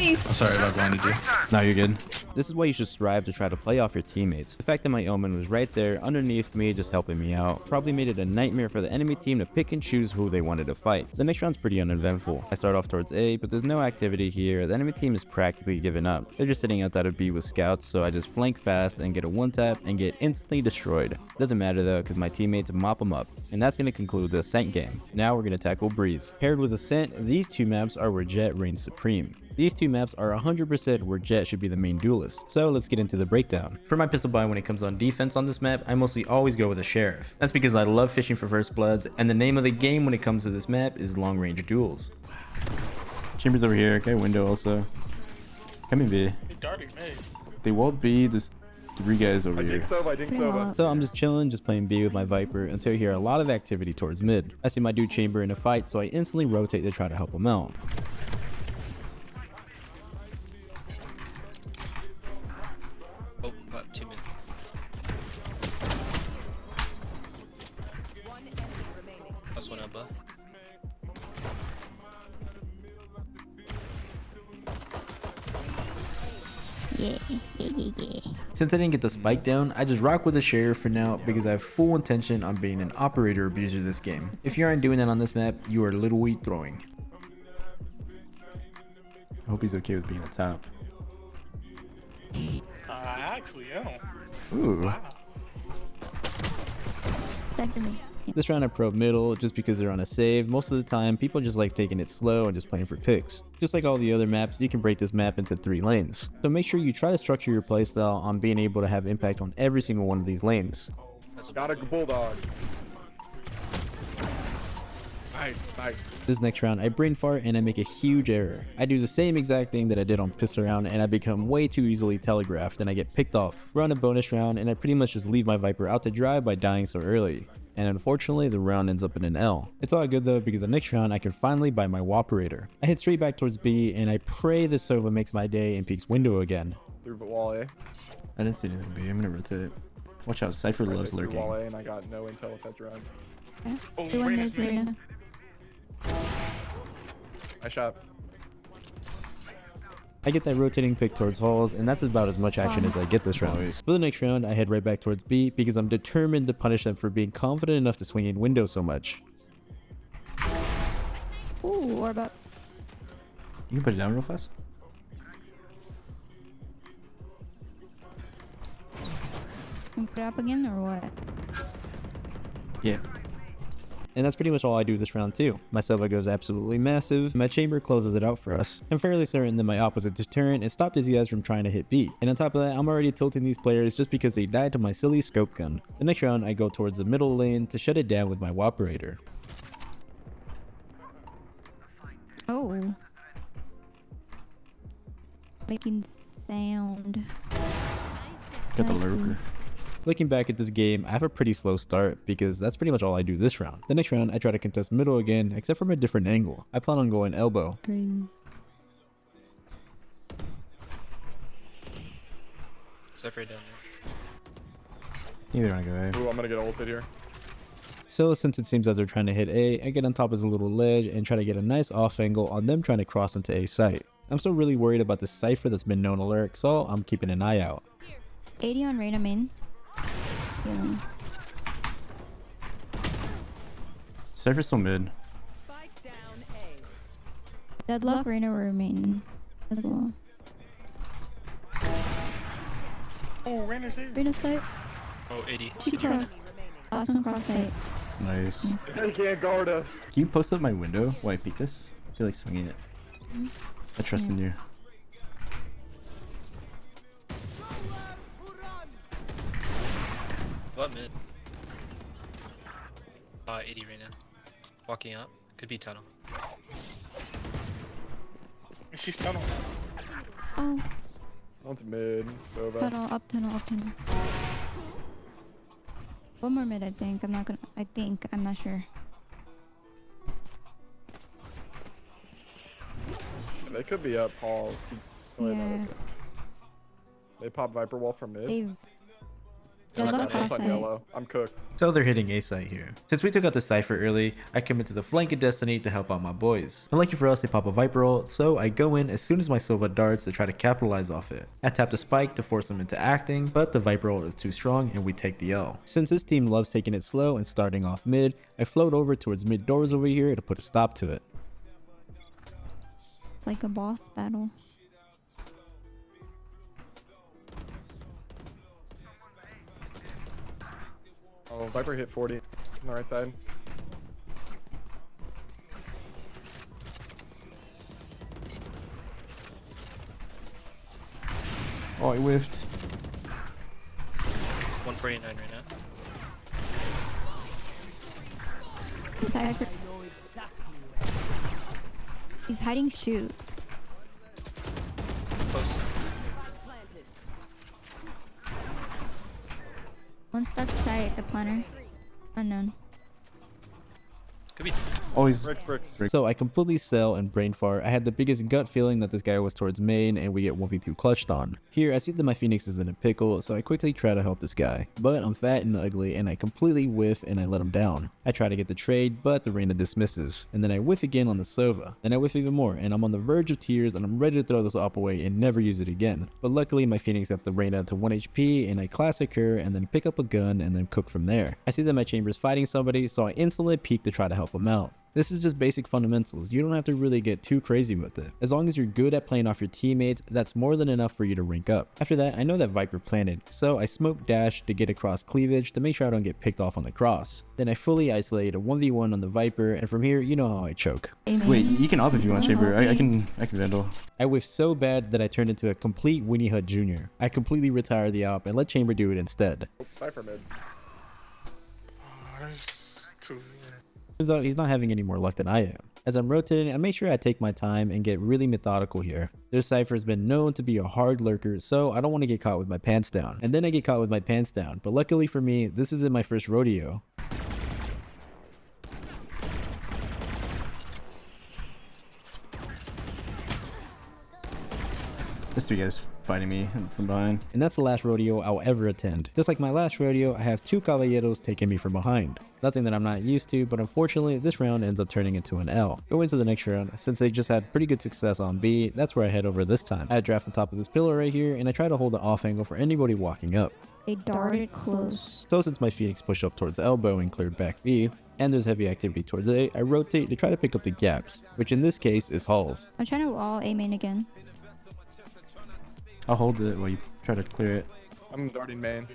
I'm sorry if I blinded you. No, you're good. This is why you should strive to try to play off your teammates. The fact that my Omen was right there underneath me just helping me out probably made it a nightmare for the enemy team to pick and choose who they wanted to fight. The next round's pretty uneventful. I start off towards A, but there's no activity here. The enemy team is practically given up. They're just sitting outside of B with scouts, so I just flank fast and get a one tap and get instantly destroyed. Doesn't matter though, because my teammates mop them up. And that's going to conclude the Ascent game. Now we're going to tackle Breeze. Paired with Ascent, these two maps are where Jett reigns supreme. These two maps are 100% where Jett should be the main duelist. So let's get into the breakdown. For my pistol buy when it comes on defense on this map, I mostly always go with a sheriff. That's because I love fishing for first bloods, and the name of the game when it comes to this map is long range duels. Chamber's over here. Okay, window also. Come in B. He darted me. They walled B. There's 3 guys over I here. think so. So I'm just chilling, just playing B with my Viper until I hear a lot of activity towards mid. I see my dude Chamber in a fight, so I instantly rotate to try to help him out. Oh, about 2 minutes. One enemy remaining. That's one above. Since I didn't get the spike down, I just rock with a share for now because I have full intention on being an operator abuser this game. If you aren't doing that on this map, you are little weed throwing. I hope he's okay with being a top. I actually am. Ooh. Wow. Side for me. This round I probe middle just because they're on a save. Most of the time, people just like taking it slow and just playing for picks. Just like all the other maps, you can break this map into 3 lanes. So make sure you try to structure your playstyle on being able to have impact on every single one of these lanes. Got a bulldog. Nice. This next round, I brain fart and I make a huge error. I do the same exact thing that I did on pistol round and I become way too easily telegraphed and I get picked off. We're on a bonus round and I pretty much just leave my Viper out to dry by dying so early. And unfortunately, the round ends up in an L. It's all good though because the next round I can finally buy my Woperator. I head straight back towards B and I pray this Sova makes my day and peeks window again. Through the wall A. I didn't see anything B. I'm gonna rotate. Watch out, Cypher loves Through wall lurking. A and I got no intel with that drone. Oh, The one is Rena. I shot. I get that rotating pick towards halls, and that's about as much action as I get this round. Nice. For the next round, I head right back towards B because I'm determined to punish them for being confident enough to swing in window so much. Ooh, or about. You can put it down real fast. Can we put it up again or what? Yeah. And that's pretty much all I do this round too. My Sova goes absolutely massive, my Chamber closes it out for us. I'm fairly certain that my opposite deterrent and stopped these guys from trying to hit B. And on top of that, I'm already tilting these players just because they died to my silly scope gun. The next round, I go towards the middle lane to shut it down with my Woperator. Oh. Making sound. Got the lurker. Looking back at this game, I have a pretty slow start because that's pretty much all I do this round. The next round, I try to contest middle again, except from a different angle. I plan on going elbow. Green. Cypher down there. Either wanna go A. Ooh, I'm gonna get ulted here. So since it seems that they're trying to hit A, I get on top of this little ledge and try to get a nice off angle on them trying to cross into A site. I'm still really worried about this Cypher that's been known to lurk, so I'm keeping an eye out. 80 on Rena main. Yeah. Cypher's still mid. Spike down A. Deadlock Rena remain as well. Oh, Rainer's here. Rena site. Oh, 80. She crossed. Last one cross site. Nice. They can't guard us. Can you post up my window while I peek this? I feel like swinging it. I trust in you. What mid? 80 right now. Walking up. Could be tunnel. She's tunnel. Oh, One's mid, so bad. tunnel, up tunnel, up tunnel. One more mid, I think. I'm not sure. They could be up halls. Oh, wait, no, Yeah. they could. They pop Viper wall from mid. They've. They're not Deadlock gonna- cross That's on site. yellow. I'm cooked. So they're hitting A site here. Since we took out the Cypher early, I commit to the flank of Destiny to help out my boys. Unlucky for us, they pop a Viper ult, so I go in as soon as my Sova darts to try to capitalize off it. I tap the spike to force them into acting, but the Viper ult is too strong and we take the L. Since this team loves taking it slow and starting off mid, I float over towards mid doors over here to put a stop to it. It's like a boss battle. Oh, Viper hit 40 on the right side. Oh, I whiffed. 149 right now. Cypher. He's hiding shoot. Close. One stuck side, the planner. Unknown. Could be. Oh, he's So I completely sell and brain fart. I had the biggest gut feeling that this guy was towards main and we get 1v2 clutched on. Here I see that my Phoenix is in a pickle, so I quickly try to help this guy. But I'm fat and ugly and I completely whiff and I let him down. I try to get the trade, but the Reyna dismisses. And then I whiff again on the Sova. Then I whiff even more and I'm on the verge of tears and I'm ready to throw this op away and never use it again. But luckily my Phoenix got the Reyna to 1 HP and I classic her and then pick up a gun and then cook from there. I see that my chamber is fighting somebody, so I instantly peek to try to help him out. This is just basic fundamentals. You don't have to really get too crazy with it. As long as you're good at playing off your teammates, that's more than enough for you to rank up. After that, I know that Viper planted, so I smoke dash to get across cleavage to make sure I don't get picked off on the cross. Then I fully isolate a 1v1 on the Viper, and from here, you know how I choke. Wait, you can op if you want, Chamber. I can vandal. I whiffed so bad that I turned into a complete Winnie Hut Jr. I completely retired the op and let Chamber do it instead. Cypher mid. Turns out he's not having any more luck than I am. As I'm rotating, I make sure I take my time and get really methodical here. This Cypher has been known to be a hard lurker, so I don't want to get caught with my pants down. And then I get caught with my pants down, but luckily for me, this isn't my first rodeo. This two guys fighting me from behind. And that's the last rodeo I'll ever attend. Just like my last rodeo, I have 2 caballeros taking me from behind. Nothing that I'm not used to, but unfortunately this round ends up turning into an L. Go into the next round. Since they just had pretty good success on B, that's where I head over this time. I draft on top of this pillar right here, and I try to hold the off angle for anybody walking up. They darted close. So since my Phoenix pushed up towards elbow and cleared back B, and there's heavy activity towards A, I rotate to try to pick up the gaps, which in this case is halls. I'm trying to wall A main again. I'll hold it while you try to clear it. I'm darting main.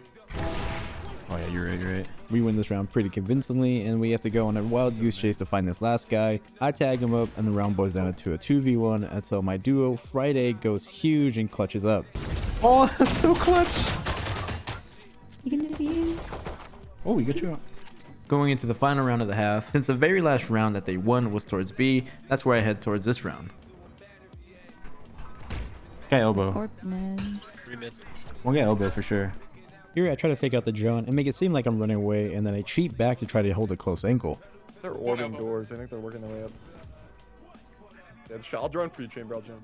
Oh yeah, you're right. We win this round pretty convincingly, and we have to go on a wild goose chase to find this last guy. I tag him up, and the round boils down to a 2v1 until my duo, Friday, goes huge and clutches up. Oh, that's so clutch! You can defeat. Oh, we got you out. Going into the final round of the half, since the very last round that they won was towards B, that's where I head towards this round. Guy elbow. Or mid. Remid. One guy elbow for sure. Here I try to fake out the drone and make it seem like I'm running away, and then I cheat back to try to hold a close angle. They're orbiting doors. I think they're working their way up. Yeah, I'll drone for you, Chamber. I'll drone.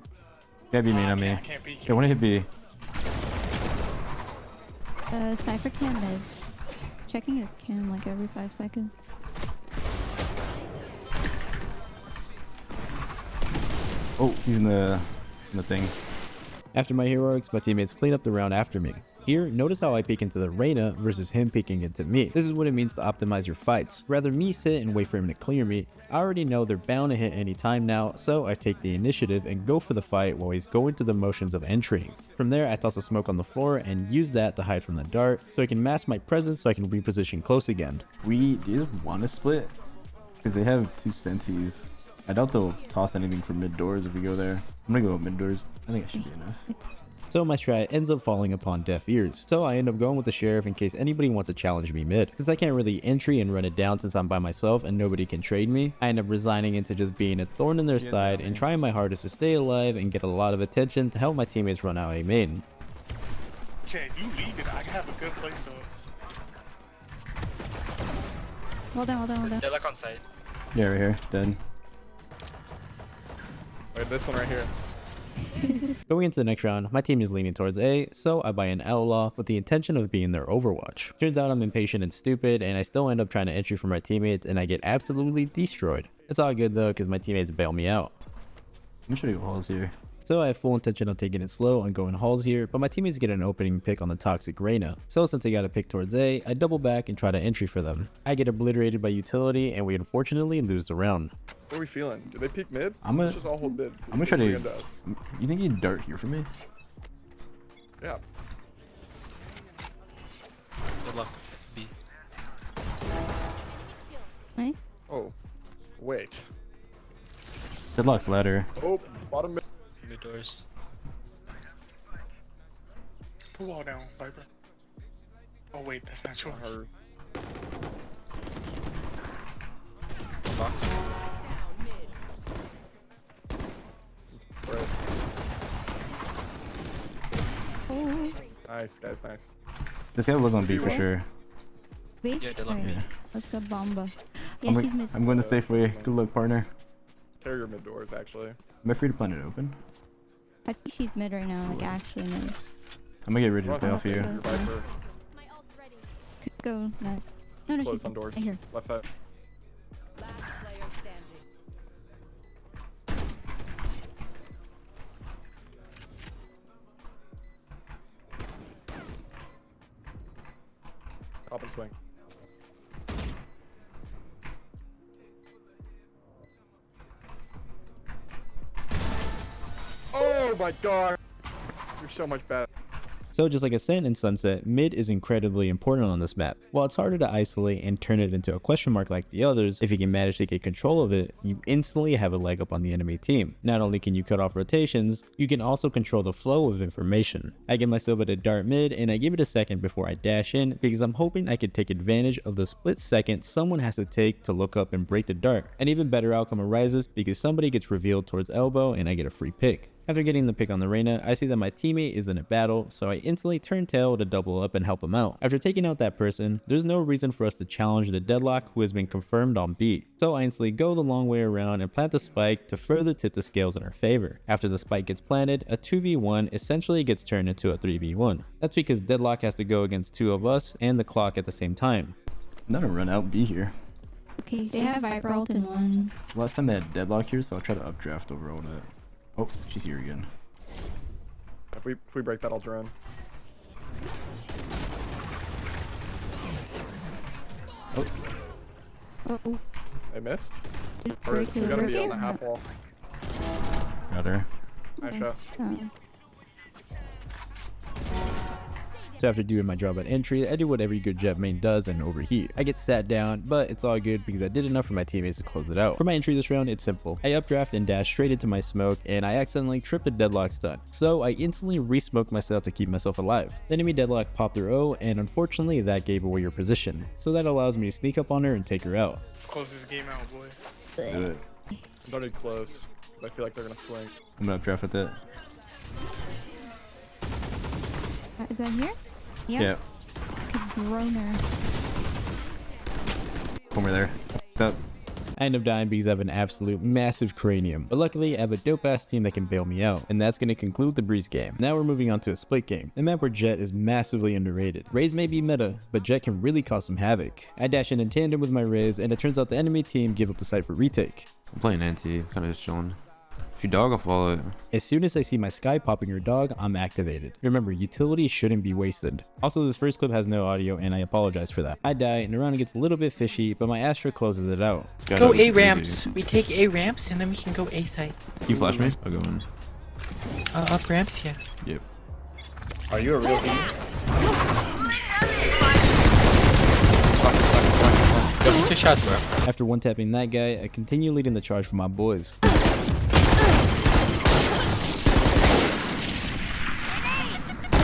Gotta be main on me. Yeah, wanna hit B. Cypher cam mid. Checking his cam like every 5 seconds. Oh, he's in the thing. After my heroics, my teammates clean up the round after me. Here, notice how I peek into the Reyna versus him peeking into me. This is what it means to optimize your fights. Rather me sit and wait for him to clear me, I already know they're bound to hit any time now, so I take the initiative and go for the fight while he's going through the motions of entering. From there, I toss a smoke on the floor and use that to hide from the dart, so I can mask my presence so I can reposition close again. Do you just want to split? Because they have 2 senties. I doubt they'll toss anything from mid doors if we go there. I'm gonna go mid doors. I think it should be enough. So my strat ends up falling upon deaf ears. So I end up going with the sheriff in case anybody wants to challenge me mid. Since I can't really entry and run it down since I'm by myself and nobody can trade me, I end up resigning into just being a thorn in their side and trying my hardest to stay alive and get a lot of attention to help my teammates run out A main. Jett, you leave it. I can have a good place so. Hold on. They're like on site. Yeah, right here. Dead. Wait, this one right here. Going into the next round, my team is leaning towards A, so I buy an outlaw with the intention of being their Overwatch. Turns out I'm impatient and stupid, and I still end up trying to entry for my teammates, and I get absolutely destroyed. It's all good though, because my teammates bail me out. I'm sure you go halls here. So I have full intention of taking it slow and going halls here, but my teammates get an opening pick on the toxic Reyna. So since they got a pick towards A, I double back and try to entry for them. I get obliterated by utility, and we unfortunately lose the round. What are we feeling? Do they peek mid? Let's I'm just all hold mid. gonna try to. You think you'd dart here for me? Yeah. Good luck. B. Nice. Oh. Wait. Deadlock's ladder. Oh, bottom mid. Mid doors. Pull wall down, Viper. Oh wait, that's not yours. Box. Nice, guys, nice. This guy was on B for sure. B? Yeah, Deadlock. Alright, Yeah. let's go Bomba. Yeah, she's mid. I'm going to Safeway. Good luck, partner. Carry your mid doors, actually. Am I free to plant it open? I think she's mid right now, like actually mid. I'm gonna get ready to play off you. Your Viper. My ult's ready. Go, nice. No, no, Close she's on doors. right here. Left side. Last player standing. Pop and swing. Oh my god! You're so much better. So just like Ascent and Sunset, mid is incredibly important on this map. While it's harder to isolate and turn it into a question mark like the others, if you can manage to get control of it, you instantly have a leg up on the enemy team. Not only can you cut off rotations, you can also control the flow of information. I get myself at a dart mid and I give it a second before I dash in because I'm hoping I could take advantage of the split second someone has to take to look up and break the dart. An even better outcome arises because somebody gets revealed towards elbow and I get a free pick. After getting the pick on the Reyna, I see that my teammate is in a battle, so I instantly turn tail to double up and help him out. After taking out that person, there's no reason for us to challenge the Deadlock who has been confirmed on B. So I instantly go the long way around and plant the spike to further tip the scales in our favor. After the spike gets planted, a 2v1 essentially gets turned into a 3v1. That's because Deadlock has to go against two of us and the clock at the same time. I'm not gonna run out B here. Okay, they have Viper ult in one. Last time they had Deadlock here, so I'll try to updraft over all that. Oh, she's here again. If we break that, I'll drone. Oh, Oh, I missed. Or break we the gotta be rookie? on the half wall. got her. Nice shot. oh. So after doing my job at entry, I do what every good Jett main does and overheat. I get sat down, but it's all good because I did enough for my teammates to close it out. For my entry this round, it's simple. I updraft and dash straight into my smoke, and I accidentally tripped the Deadlock stun. So I instantly re-smoked myself to keep myself alive. The enemy Deadlock popped their O, and unfortunately that gave away your position. So that allows me to sneak up on her and take her out. Close this game out, boy. Good. Started close. 'Cause I feel like they're gonna swing. I'm gonna updraft with it. Is that here? Yeah. Could drone her. Over there. Up. I end up dying because I have an absolute massive cranium, but luckily I have a dope ass team that can bail me out, and that's going to conclude the Breeze game. Now we're moving on to a split game, a map where Jett is massively underrated. Raze may be meta, but Jett can really cause some havoc. I dash in tandem with my Raze, and it turns out the enemy team give up the site for retake. I'm playing anti, kind of just chilling. If you dog, I'll follow it. As soon as I see my Sky popping her dog, I'm activated. Remember, utility shouldn't be wasted. Also, this first clip has no audio, and I apologize for that. I die, and the round gets a little bit fishy, but my Astra closes it out. Go A ramps. We take A ramps, and then we can go A site. Can you flash me? I'll go in. Up ramps, yeah. Yep. Are you a real team? Go get your shots, bro. After one-tapping that guy, I continue leading the charge for my boys.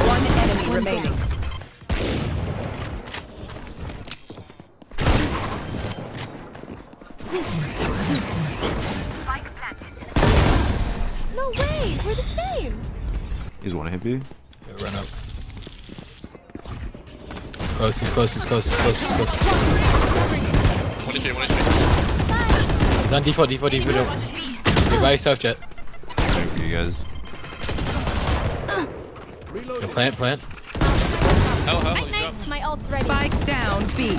One enemy remaining. No way! We're the same! He's one hit B. Run up. He's close, he's close, he's close, he's close, he's close. One HP. He's on default, default. You're by yourself, Jett. Wait for you guys. Go plant. Hell, Night, he's night. up. My ult's ready. Spike down B.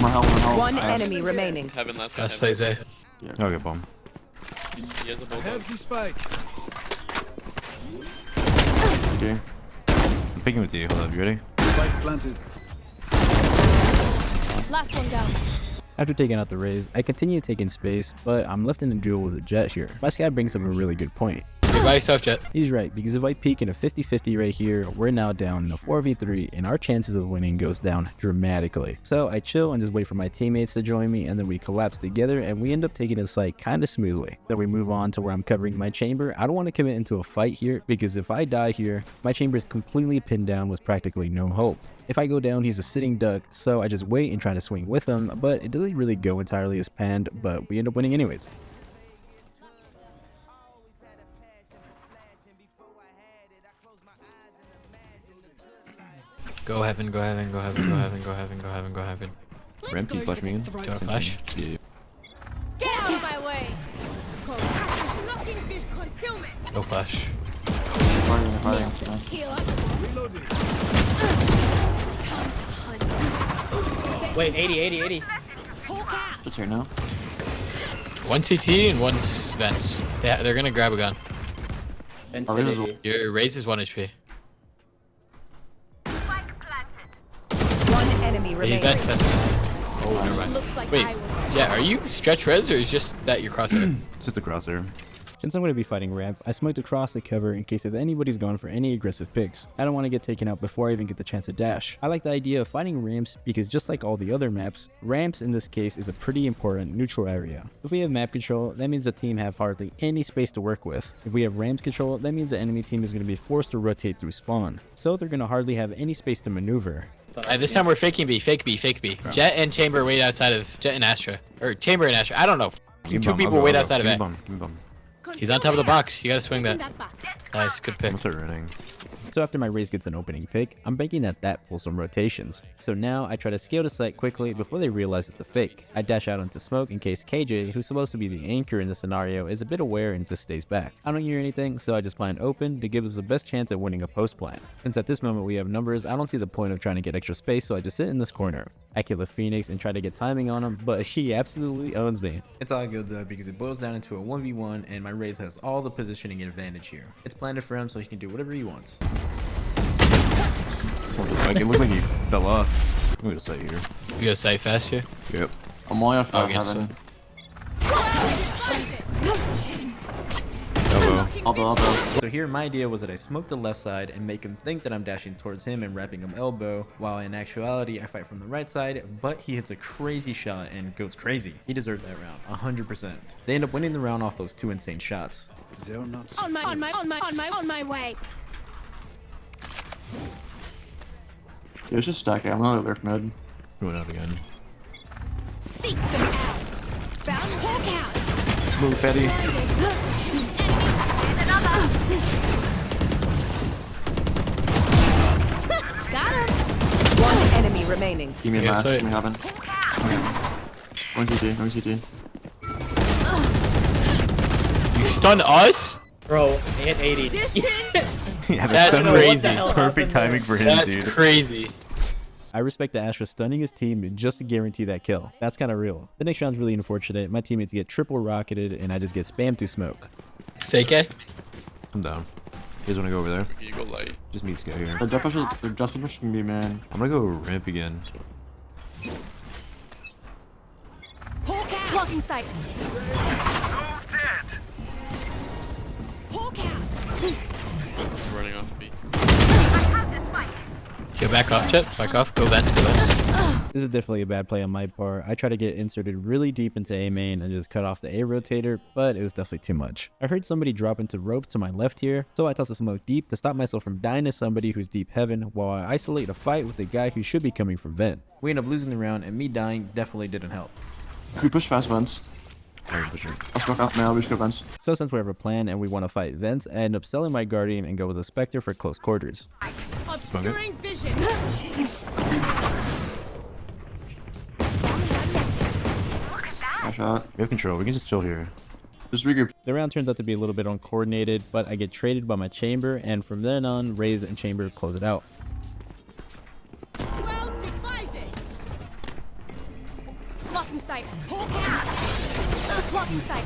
One enemy remaining. Heaven, last guy. Last plays A. Okay, bomb. He has a bulldog. Okay. I'm picking with you. Hold up, you ready? Last one down. After taking out the Raze, I continue taking space, but I'm left in a duel with a Jett here. My Sky brings up a really good point. You're by yourself, Jett. He's right, because if I peek in a 50-50 right here, we're now down in a 4v3, and our chances of winning goes down dramatically. So I chill and just wait for my teammates to join me, and then we collapse together, and we end up taking the site kind of smoothly. Then we move on to where I'm covering my chamber. I don't want to commit into a fight here, because if I die here, my chamber is completely pinned down with practically no hope. If I go down, he's a sitting duck, so I just wait and try to swing with him, but it doesn't really go entirely as planned, but we end up winning anyways. Go heaven, go heaven, go heaven, go heaven, go heaven, go heaven, go heaven. Ramp, can you flash me again? Do you want to flash? Yeah. Get out of my way. Go flash. Heal up. Wait, 80. It's here now. One CT and one's vents. Yeah, they're gonna grab a gun. Your raise is 1 HP. One enemy remaining. Vents. Oh, never mind. Wait, Jett, are you stretch res or is just that your crosshair? Just a crosshair. Since I'm going to be fighting ramp, I smoked across the cover in case if anybody's going for any aggressive picks. I don't want to get taken out before I even get the chance to dash. I like the idea of fighting ramps because just like all the other maps, ramps in this case is a pretty important neutral area. If we have map control, that means the team have hardly any space to work with. If we have ramp control, that means the enemy team is going to be forced to rotate through spawn. So they're going to hardly have any space to maneuver. This time we're faking B, fake B. Jett and Chamber wait outside of Jett and Astra. Or Chamber and Astra. I don't know. Two people wait outside of it. He's on top of the box. You gotta swing that. Nice, good pick. I'm start running. So after my raise gets an opening pick, I'm banking that pulls some rotations. So now I try to scale the site quickly before they realize it's a fake. I dash out into smoke in case KJ, who's supposed to be the anchor in the scenario, is a bit aware and just stays back. I don't hear anything, so I just plan open to give us the best chance at winning a post plan. Since at this moment we have numbers, I don't see the point of trying to get extra space, so I just sit in this corner. I kill the Phoenix and try to get timing on him, but he absolutely owns me. It's all good though because it boils down into a 1v1 and my Raze has all the positioning advantage here. It's planned for him so he can do whatever he wants. Like, it looked like he fell off. I'm gonna stay here. You gotta site fast here? Yep. I'm only off heaven. Elbow. So here my idea was that I smoke the left side and make him think that I'm dashing towards him and wrapping him elbow, while in actuality I fight from the right side, but he hits a crazy shot and goes crazy. He deserved that round, 100%. They end up winning the round off those 2 insane shots. On my way. Yeah, it's just stacking. I'm gonna lurk mid. Going out again. Seek them out. Found hawk out. Move, Betty. Got him. One enemy remaining. Give me a mask. Give me heaven. One CT. You stunned us? Bro, hit 80. Yeah, that's crazy. Perfect timing for him, That's dude. crazy. I respect the Astra stunning his team just to guarantee that kill. That's kind of real. The next round's really unfortunate. My teammates get triple rocketed and I just get spammed through smoke. Fake A? I'm down. You guys wanna go over there? You go light. Just me to go here. They're just pushing me, man. I'm gonna go ramp again. Hawk out. Blocking sight. Hawk out. I'm running off B. Go back off, Jett. Back off. Go vents. This is definitely a bad play on my part. I tried to get inserted really deep into A main and just cut off the A rotator, but it was definitely too much. I heard somebody drop into ropes to my left here, so I tossed the smoke deep to stop myself from dying to somebody who's deep heaven while I isolate a fight with the guy who should be coming from vent. We end up losing the round and me dying definitely didn't help. Can we push fast vents? I'll smoke out now. We just go vents. So since we have a plan and we want to fight vents, I end up selling my guardian and go with a specter for close quarters. Obscuring vision. Nice shot. We have control. We can just chill here. Just regroup. The round turns out to be a little bit uncoordinated, but I get traded by my chamber, and from then on, Raze and chamber close it out. Well divided. Blocking sight. Hawk out. Blocking sight.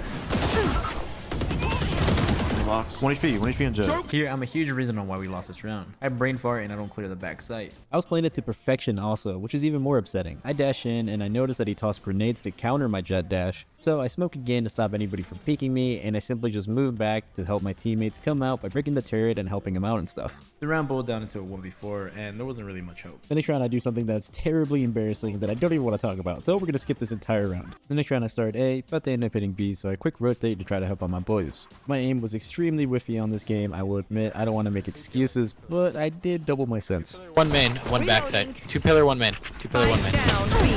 Box. 1 HP on Jett. Here, I'm a huge reason on why we lost this round. I brain fart and I don't clear the back sight. I was playing it to perfection also, which is even more upsetting. I dash in and I notice that he tossed grenades to counter my Jett dash, so I smoke again to stop anybody from peeking me, and I simply just move back to help my teammates come out by breaking the turret and helping him out and stuff. The round boiled down into a 1v4 and there wasn't really much hope. The next round I do something that's terribly embarrassing that I don't even want to talk about, so we're going to skip this entire round. The next round I start A, but they end up hitting B, so I quick rotate to try to help out my boys. My aim was extremely whiffy on this game, I will admit. I don't want to make excuses, but I did double my sense. One main, one backside. 2 pillar, 1 main. 2 pillar, 1 main. Down B.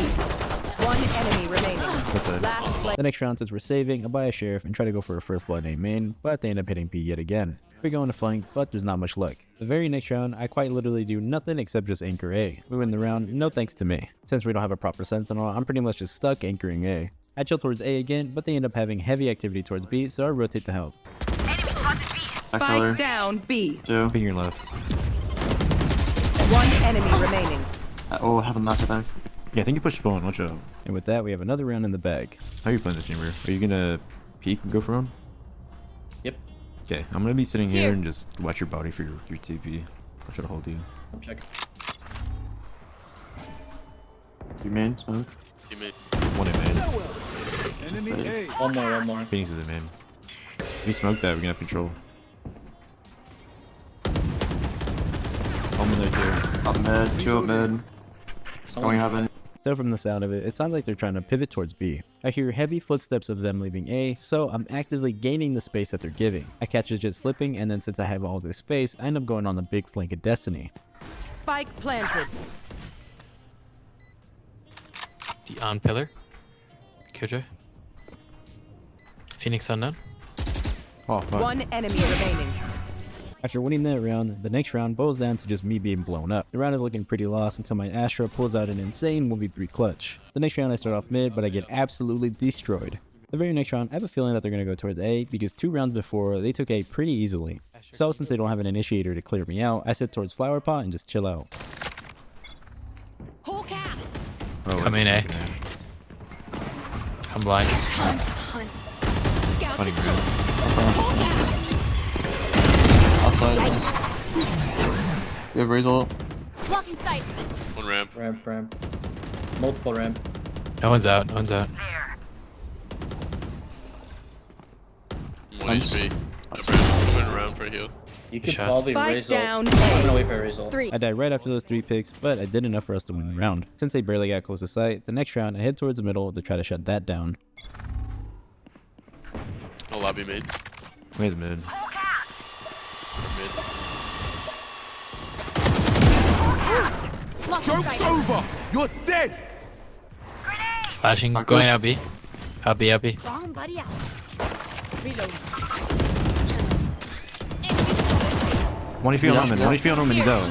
One enemy remaining. Last play. The next round, since we're saving, I buy a sheriff and try to go for a first blood A main, but they end up hitting B yet again. We go on a flank, but there's not much luck. The very next round, I quite literally do nothing except just anchor A. We win the round, no thanks to me. Since we don't have a proper sentinel, I'm pretty much just stuck anchoring A. I chill towards A again, but they end up having heavy activity towards B, so I rotate to help. Spike down B. Two. Ping your left. One enemy remaining. Oh, I have a massive back. Yeah, I think you pushed spawn. Watch out. And with that, we have another round in the bag. How are you playing this chamber? Are you gonna peek and go for one? Yep. Okay, I'm gonna be sitting here and just watch your body for your TP. I'll try to hold you. I'm checking. You main smoke. You made. One in main. Enemy A. One more. Phoenix is in main. If you smoke that, we can have control. I'm in there too. Up mid, two up mid. Going heaven. So from the sound of it, it sounds like they're trying to pivot towards B. I hear heavy footsteps of them leaving A, so I'm actively gaining the space that they're giving. I catch a Jett slipping, and then since I have all this space, I end up going on the big flank of Destiny. Spike planted. The on pillar. Killjoy. Phoenix unknown. Oh fuck. One enemy remaining. After winning that round, the next round boils down to just me being blown up. The round is looking pretty lost until my Astra pulls out an insane 1v3 clutch. The next round I start off mid, but I get absolutely destroyed. The very next round, I have a feeling that they're going to go towards A because 2 rounds before, they took A pretty easily. So since they don't have an initiator to clear me out, I sit towards Flower Pot and just chill out. Whole cat. Oh, Come in, A. I'm blind. Hunt. Scout Funny to group. Whole cat. Outside. You have raise ult. Blocking sight. One ramp. Ramp. Multiple ramp. No one's out. No one's out. One HP. I'm going around for a heal. You could Shots. probably Spike raise down ult. I'm A. gonna wait for a raise ult. 3. I died right after those 3 picks, but I did enough for us to win the round. Since they barely got close to sight, the next round I head towards the middle to try to shut that down. No lobby mid. Where's mid? Mid. Blocking sight. Over. You're dead. Flashing. Going out B. Out B. Wrong buddy out. Reload. One HP on Omen. One HP on Omen. He's out.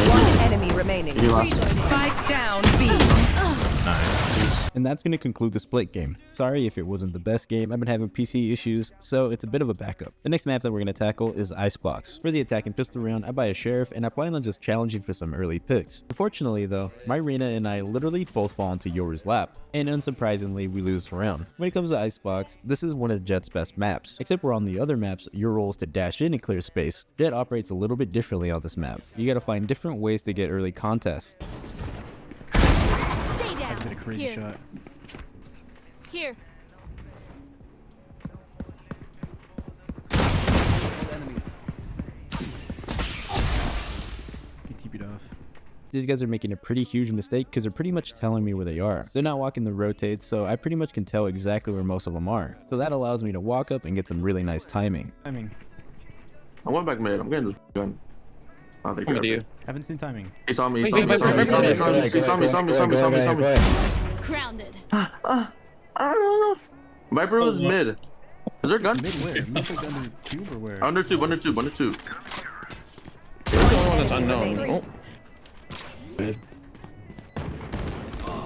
One enemy remaining. You lost. Spike down B. And that's going to conclude the split game. Sorry if it wasn't the best game, I've been having PC issues, so it's a bit of a backup. The next map that we're going to tackle is Icebox. For the attack and pistol round, I buy a sheriff and I plan on just challenging for some early picks. Unfortunately though, my Reyna and I literally both fall into Yoru's lap, and unsurprisingly we lose the round. When it comes to Icebox, this is one of Jett's best maps, except where on the other maps, your role is to dash in and clear space. Jett operates a little bit differently on this map. You gotta find different ways to get early contests. Stay down. Did a crazy Here. shot. Here. He TP'd off. These guys are making a pretty huge mistake because they're pretty much telling me where they are. They're not walking the rotates, so I pretty much can tell exactly where most of them are. So that allows me to walk up and get some really nice timing. Timing. I went back mid. I'm getting this gun. Oh, they got you. Haven't seen timing. He saw me. Wait, Grounded. I don't know. Viper was mid. Is there a gun? Mid where? Mid like under tube or where? Under tube. There's the only one that's unknown. Remaining. Oh.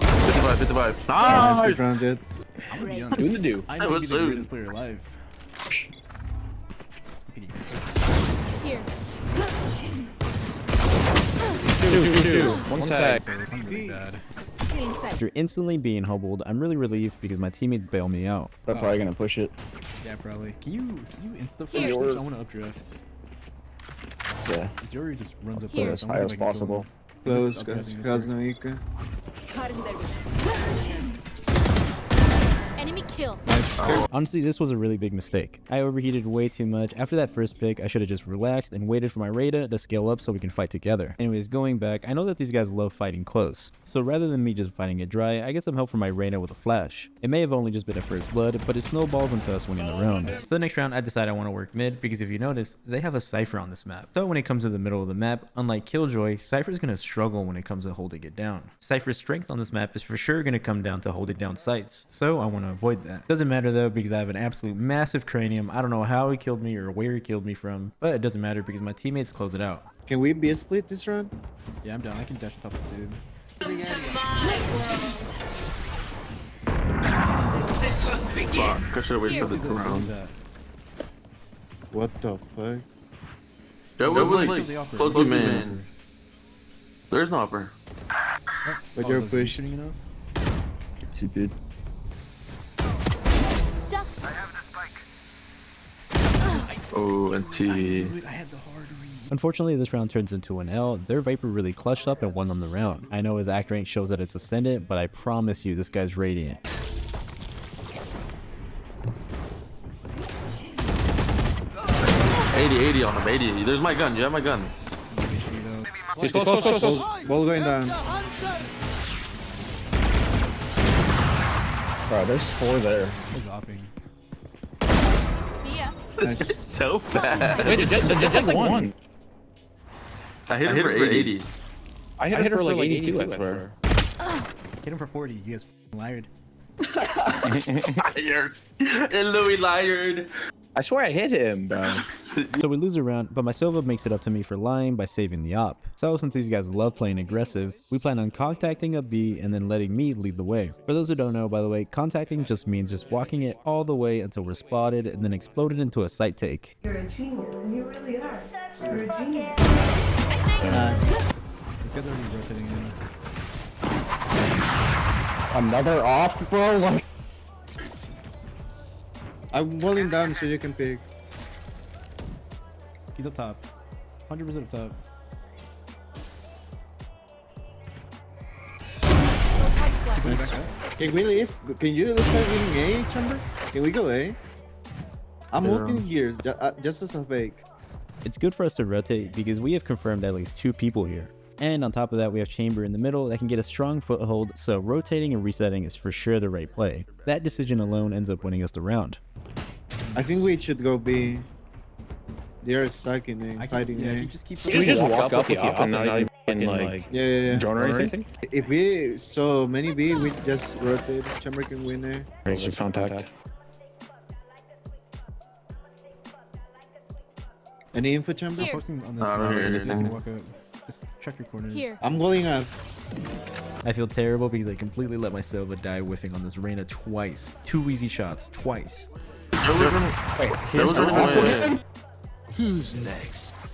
55. Nice. I'm gonna be honest. Doing the do. I know Hey, he's the what's greatest player alive. Here. Two. One stack. I'm really bad. After instantly being hobbled, I'm really relieved because my teammates bail me out. They're probably gonna push it. Yeah, probably. Can you insta flash Here. this? I want to updraft. Yeah. Because Yuri just runs up Here. there. As high as possible. Close, guys. Enemy kill. kill. Honestly, this was a really big mistake. I overheated way too much. After that first pick, I should have just relaxed and waited for my Reyna to scale up so we can fight together. Anyways, going back, I know that these guys love fighting close. So rather than me just fighting it dry, I get some help from my Reyna with a flash. It may have only just been a first blood, but it snowballs into us winning the round. For the next round, I decide I want to work mid because if you notice, they have a Cypher on this map. So when it comes to the middle of the map, unlike Killjoy, Cypher's going to struggle when it comes to holding it down. Cypher's strength on this map is for sure going to come down to holding down sites. So I want to avoid that. Doesn't matter though because I have an absolute massive cranium. I don't know how he killed me or where he killed me from, but it doesn't matter because my teammates close it out. Can we be a split this round? Yeah, I'm down. I can dash top of dude. Fuck, I should've waited for the round. What the fuck? That was like close to man. There's no upper. But you're pushed. Stupid. Oh, and T. Unfortunately, this round turns into an L. Their Viper really clutched up and won on the round. I know his act rank shows that it's Ascendant, but I promise you, this guy's Radiant. 80 on him, 80. There's my gun, you have my gun. Close. Ball going down. Bro, there's 4 there. Yeah. This guy's so bad. Wait, Jett like one. I hit him for 80. I hit her for like 82, I swear. Hit him for 40. You guys lied. Liar. And Louis liared. I swear I hit him, bro. So we lose a round, but my Silva makes it up to me for lying by saving the op. So since these guys love playing aggressive, we plan on contacting up B and then letting me lead the way. For those who don't know, by the way, contacting just means just walking it all the way until we're spotted and then exploded into a site take. You're a genius. You really are. You're a genius. This guy's already rotating in. Another op, bro? Like... I'm walling down so you can pick. He's up top. 100% up top. Can we leave? Can you start leaving A, Chamber? Can we go A? I'm ulting here, just as a fake. It's good for us to rotate because we have confirmed at least 2 people here. And on top of that, we have Chamber in the middle that can get a strong foothold, so rotating and resetting is for sure the right play. That decision alone ends up winning us the round. I think we should go B. They are stuck in A, fighting A. Should we just walk up with the op and not even like Yeah. drone or anything? If we saw many B, we just rotate. Chamber can win A. Alright, so contact. Any info, Chamber? Here. Posting on this I don't hear anything. walk up. Just check your corners. Here. I'm going up. I feel terrible because I completely let my Silva die whiffing on this Reyna twice. 2 easy shots, twice. Wait, here's the Who's next?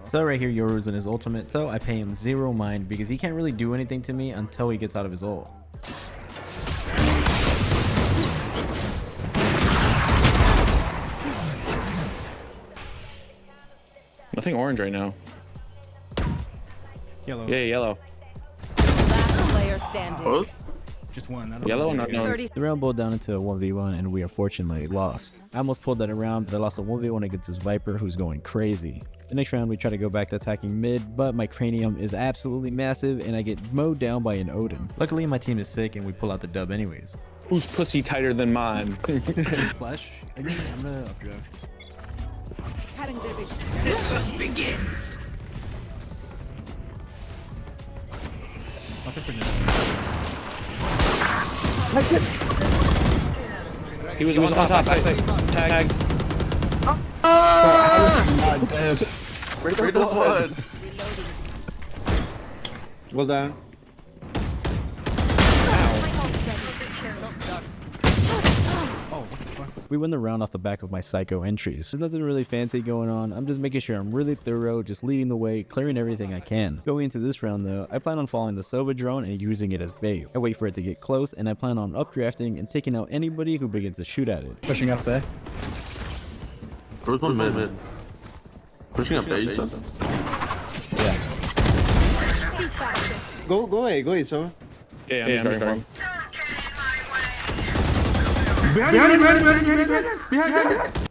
So right here, Yoru's in his ultimate, so I pay him 0 mind because he can't really do anything to me until he gets out of his ult. Nothing orange right now. Yellow. Yeah, yellow. Last player standing. Oh, Just one. I don't Yellow, know. not known. 30 The round boiled down into a 1v1 and we unfortunately lost. I almost pulled that around, but I lost a 1v1 against this Viper who's going crazy. The next round we try to go back to attacking mid, but my cranium is absolutely massive and I get mowed down by an Odin. Luckily my team is sick and we pull out the dub anyways. Who's pussy tighter than mine? Flash. Again, I'm gonna updraft. Begins. I'll for He was on top. Tag. Kratos won. Well done. We win the round off the back of my psycho entries. There's nothing really fancy going on. I'm just making sure I'm really thorough, just leading the way, clearing everything I can. Going into this round though, I plan on following the Sova drone and using it as bait. I wait for it to get close and I plan on updrafting and taking out anybody who begins to shoot at it. Pushing up there. Where's one mid? Pushing up A, you said? Go A, so. Yeah, I'm going for him.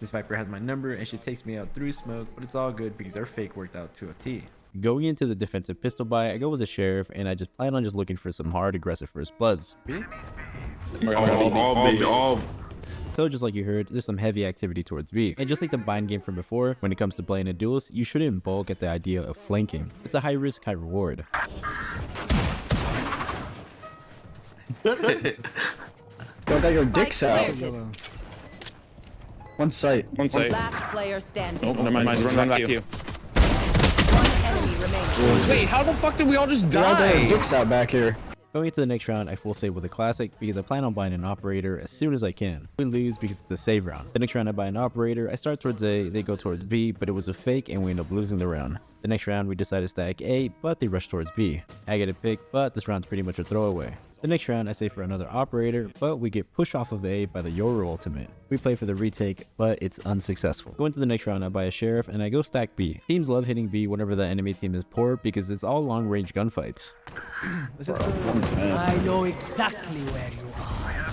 This Viper has my number and she takes me out through smoke, but it's all good because our fake worked out to a T. Going into the defensive pistol buy, I go with the sheriff, and I just plan on just looking for some hard, aggressive first bloods. So just like you heard, there's some heavy activity towards B. And just like the bind game from before, when it comes to playing a duelist, you shouldn't bulk at the idea of flanking. It's a high risk, high reward. Y'all got your dicks out. One sight. Last player standing. Oh, never mind. Run back to you. One enemy remaining. Wait, how the fuck did we all just Y'all got die? your dicks out back here. Going into the next round, I full save with a classic because I plan on buying an operator as soon as I can. We lose because it's the save round. The next round I buy an operator, I start towards A, they go towards B, but it was a fake and we end up losing the round. The next round we decide to stack A, but they rush towards B. I get a pick, but this round's pretty much a throwaway. The next round I save for another operator, but we get pushed off of A by the Yoru ultimate. We play for the retake, but it's unsuccessful. Going to the next round I buy a sheriff and I go stack B. Teams love hitting B whenever the enemy team is poor because it's all long range gunfights. I know exactly where you are.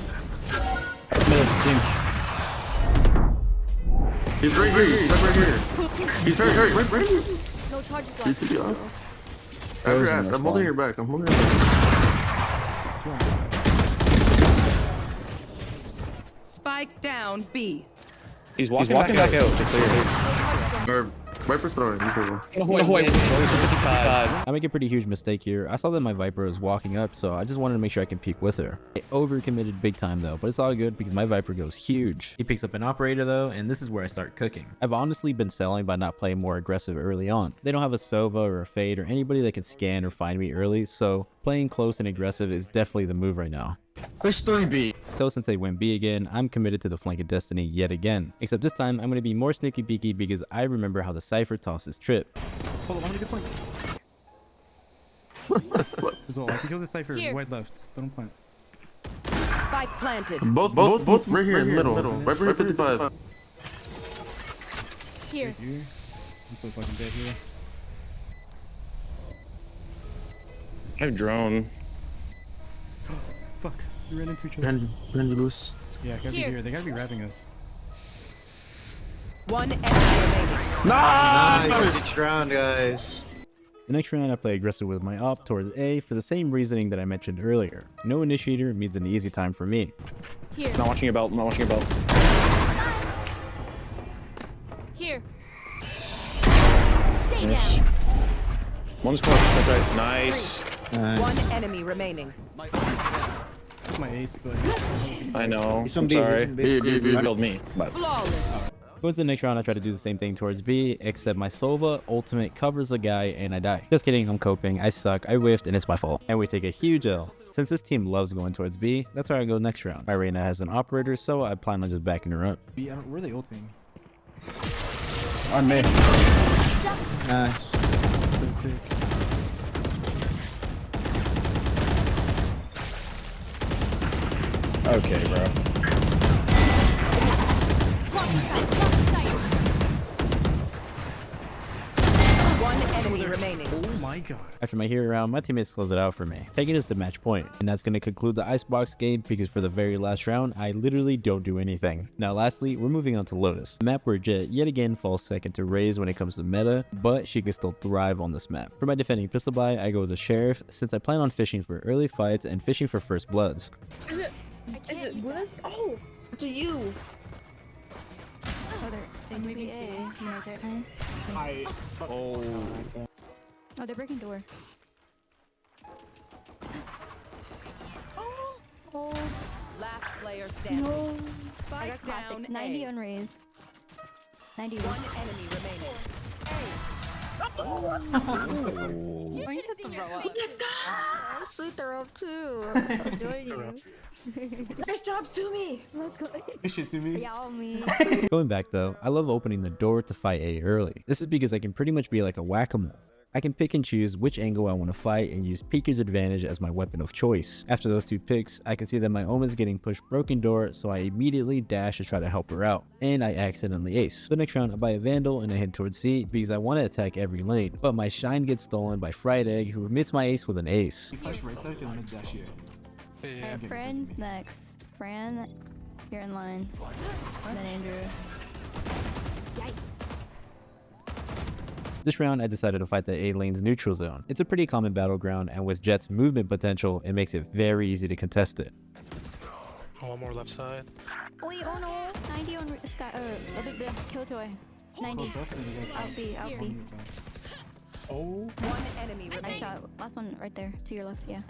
He's right here. He's right here. He's hurt. Right here. No charges left. Need to be off. Have your ass. I'm holding your back. Spike down B. He's walking back out. Or Viper's throwing. I make a pretty huge mistake here. I saw that my Viper was walking up, so I just wanted to make sure I can peek with her. I overcommitted big time though, but it's all good because my Viper goes huge. He picks up an operator though, and this is where I start cooking. I've honestly been selling by not playing more aggressive early on. They don't have a Sova or a Fade or anybody that can scan or find me early, so playing close and aggressive is definitely the move right now. There's 3B. So since they win B again, I'm committed to the flank of destiny yet again. Except this time, I'm going to be more sneaky peeky because I remember how the Cypher tosses trip. Hold on, I'm gonna get flank. So I can kill the Cypher white left. Don't plant. Spike planted. Both right here in the middle. Viper here 55. Here. I'm so fucking dead here. I have drone. Fuck, we ran into each other. Loose. Yeah, gotta be here. They gotta be wrapping us. One enemy remaining. Nice round, guys. The next round I play aggressive with my op towards A for the same reasoning that I mentioned earlier. No initiator means an easy time for me. Here. Not watching your belt. Here. Stay down. One's close. That's right. Nice. One enemy remaining. That's my ace, but I know. He's some I'm B, he's sorry. some B. You killed me. But Flawless. Going to the next round, I try to do the same thing towards B, except my Sova ultimate covers the guy and I die. Just kidding, I'm coping. I suck, I whiffed, and it's my fault. And we take a huge L. Since this team loves going towards B, that's where I go next round. My Reyna has an operator, so I plan on just backing her up. B, where are they ulting? On mid. Nice. So sick. Okay, bro. One enemy remaining. Oh my god. After my hero round, my teammates close it out for me, taking us to match point. And that's going to conclude the Icebox game because for the very last round, I literally don't do anything. Now lastly, we're moving on to Lotus, a map where Jett yet again falls second to Raze when it comes to meta, but she can still thrive on this map. For my defending pistol buy, I go with the Sheriff since I plan on fishing for early fights and fishing for first bloods. Is it Lotus? Oh, to you. Oh, maybe A. No, is there time? oh, Oh, they're breaking door. Oh. Last player standing. No. I Spike got down classic. 90 A. on Raze. 91. One enemy remaining. You should throw up. Sue throw up too. I'll join you. Nice job, Sumi. Let's go. Shit to me. Yeah, me. Going back though, I love opening the door to fight A early. This is because I can pretty much be like a whack-a-mole. I can pick and choose which angle I want to fight and use Peeker's advantage as my weapon of choice. After those two picks, I can see that my Omen's getting pushed broken door, so I immediately dash to try to help her out. And I accidentally ace. The next round, I buy a Vandal and I head towards C because I want to attack every lane. But my shine gets stolen by Fried Egg, who meets my ace with an ace. Friends next. Fran. You're in line. And then Andrew. This round, I decided to fight the A lane's neutral zone. It's a pretty common battleground, and with Jett's movement potential, it makes it very easy to contest it. Oh, one more left side. Wait, oh no! 90 on Sky. Killjoy. 90. Out B, out B. Oh. One enemy I remaining. shot. Last one right there. To your left, yeah.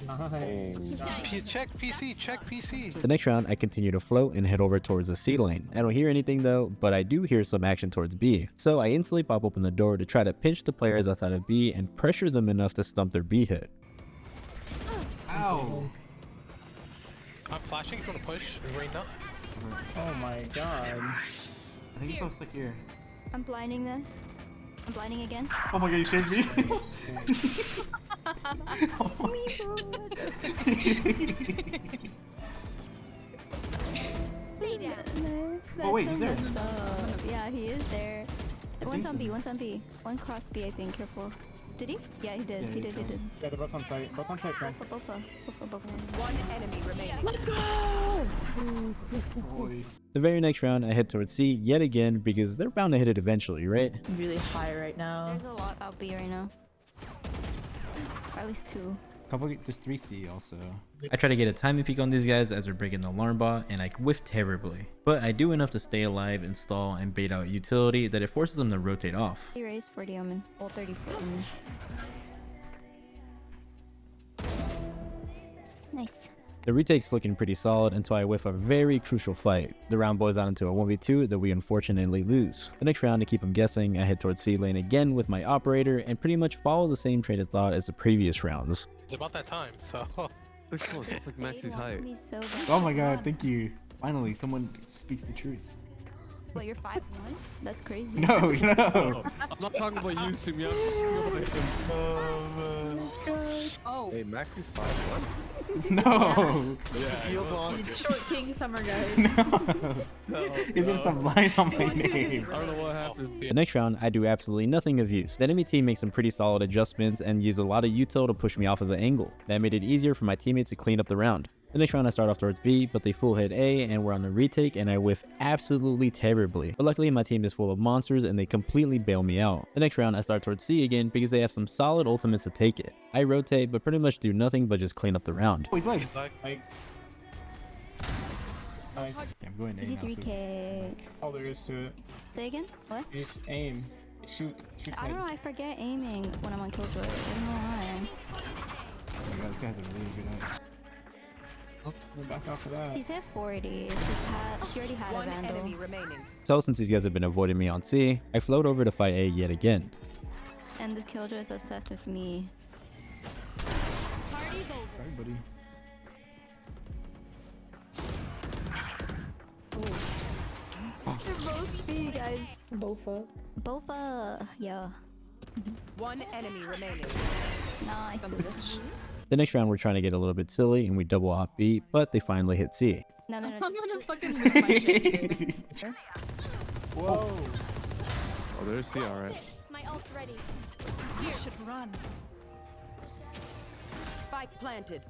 Nice. Check PC, check PC. The next round, I continue to float and head over towards the C lane. I don't hear anything though, but I do hear some action towards B. So I instantly pop open the door to try to pinch the players outside of B and pressure them enough to stump their B hit. Ow. I'm flashing. If you want to push, rained up. Oh my god. I think he's so stuck here. I'm blinding them. I'm blinding again. Oh my god, you scared me. Oh wait, he's there. Yeah, he is there. One's on B, one's on B. One cross B, I think. Careful. Did he? Yeah, he did. Yeah, he did. Yeah, they're both on site. Both on site, friend. Both. One enemy remaining. Let's go! Boy. The very next round, I head towards C yet again because they're bound to hit it eventually, right? I'm really high right now. There's a lot out B right now. Or at least 2. There's 3C also. I try to get a timing peek on these guys as they're breaking the alarm bot, and I whiff terribly. But I do enough to stay alive, install, and bait out utility that it forces them to rotate off. He raised 40 omen. All 34 omen. Nice. The retake's looking pretty solid until I whiff a very crucial fight. The round boils out into a 1v2 that we unfortunately lose. The next round, to keep them guessing, I head towards C lane again with my operator and pretty much follow the same train of thought as the previous rounds. It's about that time, so. Looks like Maxie's height. So Oh my god, thank you. Finally, someone speaks the truth. What, you're 5'1"? That's crazy. No. I'm not talking about you, Sumi. I'm talking about him. Oh. Hey, Maxie's 5'1". No. Yeah. Heels on. Short King Summer, guys. No. He's gonna stop lying on my name. I don't know what happened. The next round, I do absolutely nothing of use. The enemy team makes some pretty solid adjustments and use a lot of util to push me off of the angle. That made it easier for my teammates to clean up the round. The next round I start off towards B, but they full hit A and we're on the retake and I whiff absolutely terribly. But luckily my team is full of monsters and they completely bail me out. The next round I start towards C again because they have some solid ultimates to take it. I rotate but pretty much do nothing but just clean up the round. Oh, he's like. Nice. Yeah, I'm going A Easy now. 3K. All there is to it. Say again? What? You just aim. Shoot. I don't know, I forget aiming when I'm on Killjoy. I don't know why. Oh my god, this guy has a really good eye. Oh, we're back off of that. She's at 40. She already had One a vandal. enemy remaining. So since these guys have been avoiding me on C, I float over to fight A yet again. And the Killjoy is obsessed with me. Sorry, buddy. They're both B, guys. Bofa. Yeah. One enemy remaining. Nice. The next round we're trying to get a little bit silly and we double op B, but they finally hit C. No. I'm gonna fucking move my shit here. Whoa. Oh, there's C, alright. My ult's ready. You should run. Spike planted.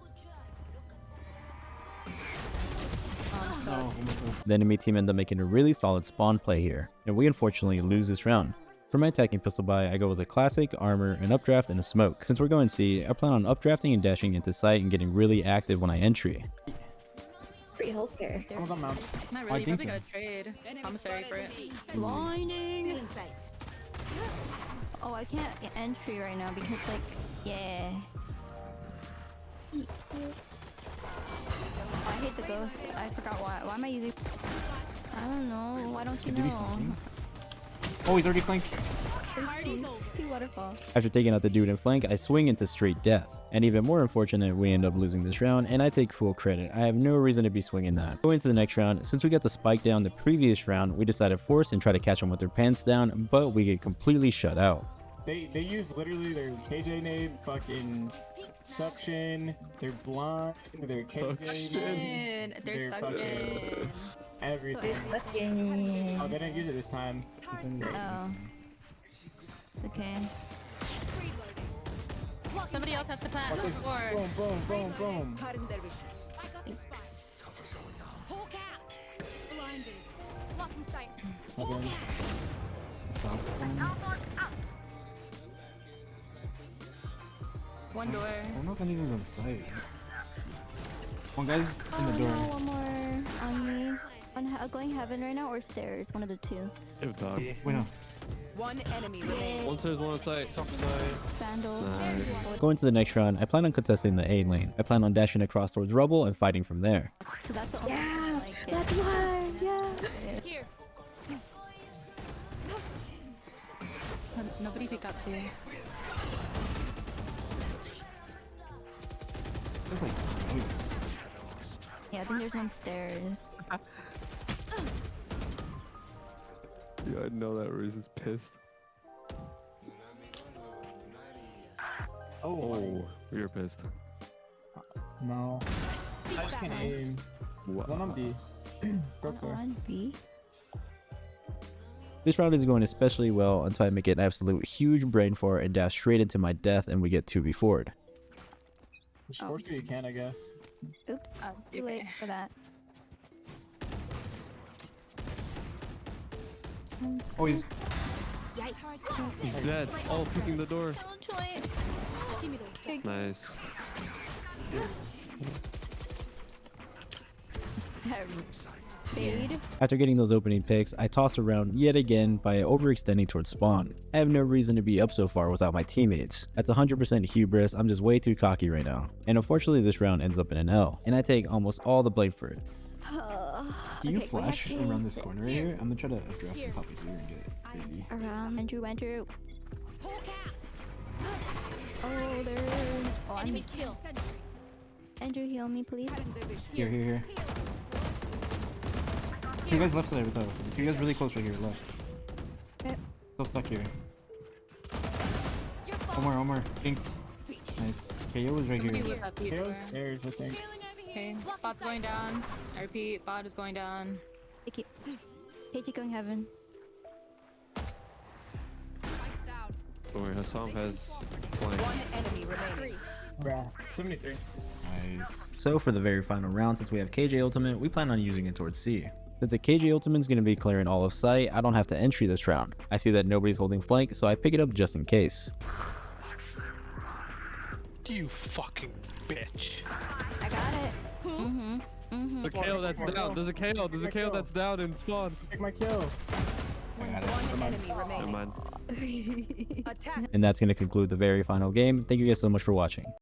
The enemy team ended up making a really solid spawn play here, and we unfortunately lose this round. For my attacking pistol buy, I go with a classic, armor, an updraft, and a smoke. Since we're going C, I plan on updrafting and dashing into sight and getting really active when I entry. Free healthcare. Not really, you probably gotta trade commissary for it. Blinding. Oh, I can't entry right now because, like, yeah. I hate the ghost. I forgot why. Why am I using? I don't know. Why don't you know? Oh, he's already flanked. Two waterfalls. After taking out the dude in flank, I swing into straight death. And even more unfortunate, we end up losing this round, and I take full credit. I have no reason to be swinging that. Going to the next round, since we got the spike down the previous round, we decided to force and try to catch them with their pants down, but we get completely shut out. They use literally their KJ nade, fucking suction, their blind, their KJ, They're sucking. Everything. Oh, they didn't use it this time. Oh. It's okay. Somebody else has to plant. Boom, boom, boom, boom. Okay. One door. I don't know if anything's on site. One guy's in the door. No, one more on me. Going heaven right now or stairs? One of the two. Ew, dog. Wait, no. One enemy remaining. One says one on site. Vandal. Going to the next round, I plan on contesting the A lane. I plan on dashing across towards rubble and fighting from there. So that's the only yeah, that's why. Yeah. Here. Nobody pick up here. That's like nice. Yeah, I think there's one stairs. Yeah, I know that Riz is pissed. Oh, you're pissed. No. I just can't aim. Wow. One on B. On B. This round is going especially well until I make an absolute huge brain fart and dash straight into my death and we get 2v4'd. Just force me you can, I guess. Oops. Too late for that. Oh, he's dead. Oh, picking the door. Nice. Fade. After getting those opening picks, I toss around yet again by overextending towards spawn. I have no reason to be up so far without my teammates. That's 100% hubris, I'm just way too cocky right now. And unfortunately this round ends up in an L, and I take almost all the blame for it. Can you flash around this corner right here? I'm gonna try to draft and pop it through and get it crazy. Around. Andrew. Oh, there. Oh, I'm kill. Andrew, heal me, please. Here. Two guys left there, though. Two guys really close right here, left. Okay. Still stuck here. One more. Jinx. Nice. KO was right here. KO's stairs, I think. Okay, bot's going down. I repeat, bot is going down. KG going heaven. Don't worry, Hassan has flank. One enemy remaining. Bruh. 73. Nice. So for the very final round, since we have KJ ultimate, we plan on using it towards C. Since the KJ ultimate is going to be clearing all of sight, I don't have to entry this round. I see that nobody's holding flank, so I pick it up just in case. You fucking bitch. I got it. The KO that's down. There's a KO that's down in spawn. Take my kill. One enemy Never remaining. mind. Attack. And that's going to conclude the very final game. Thank you guys so much for watching.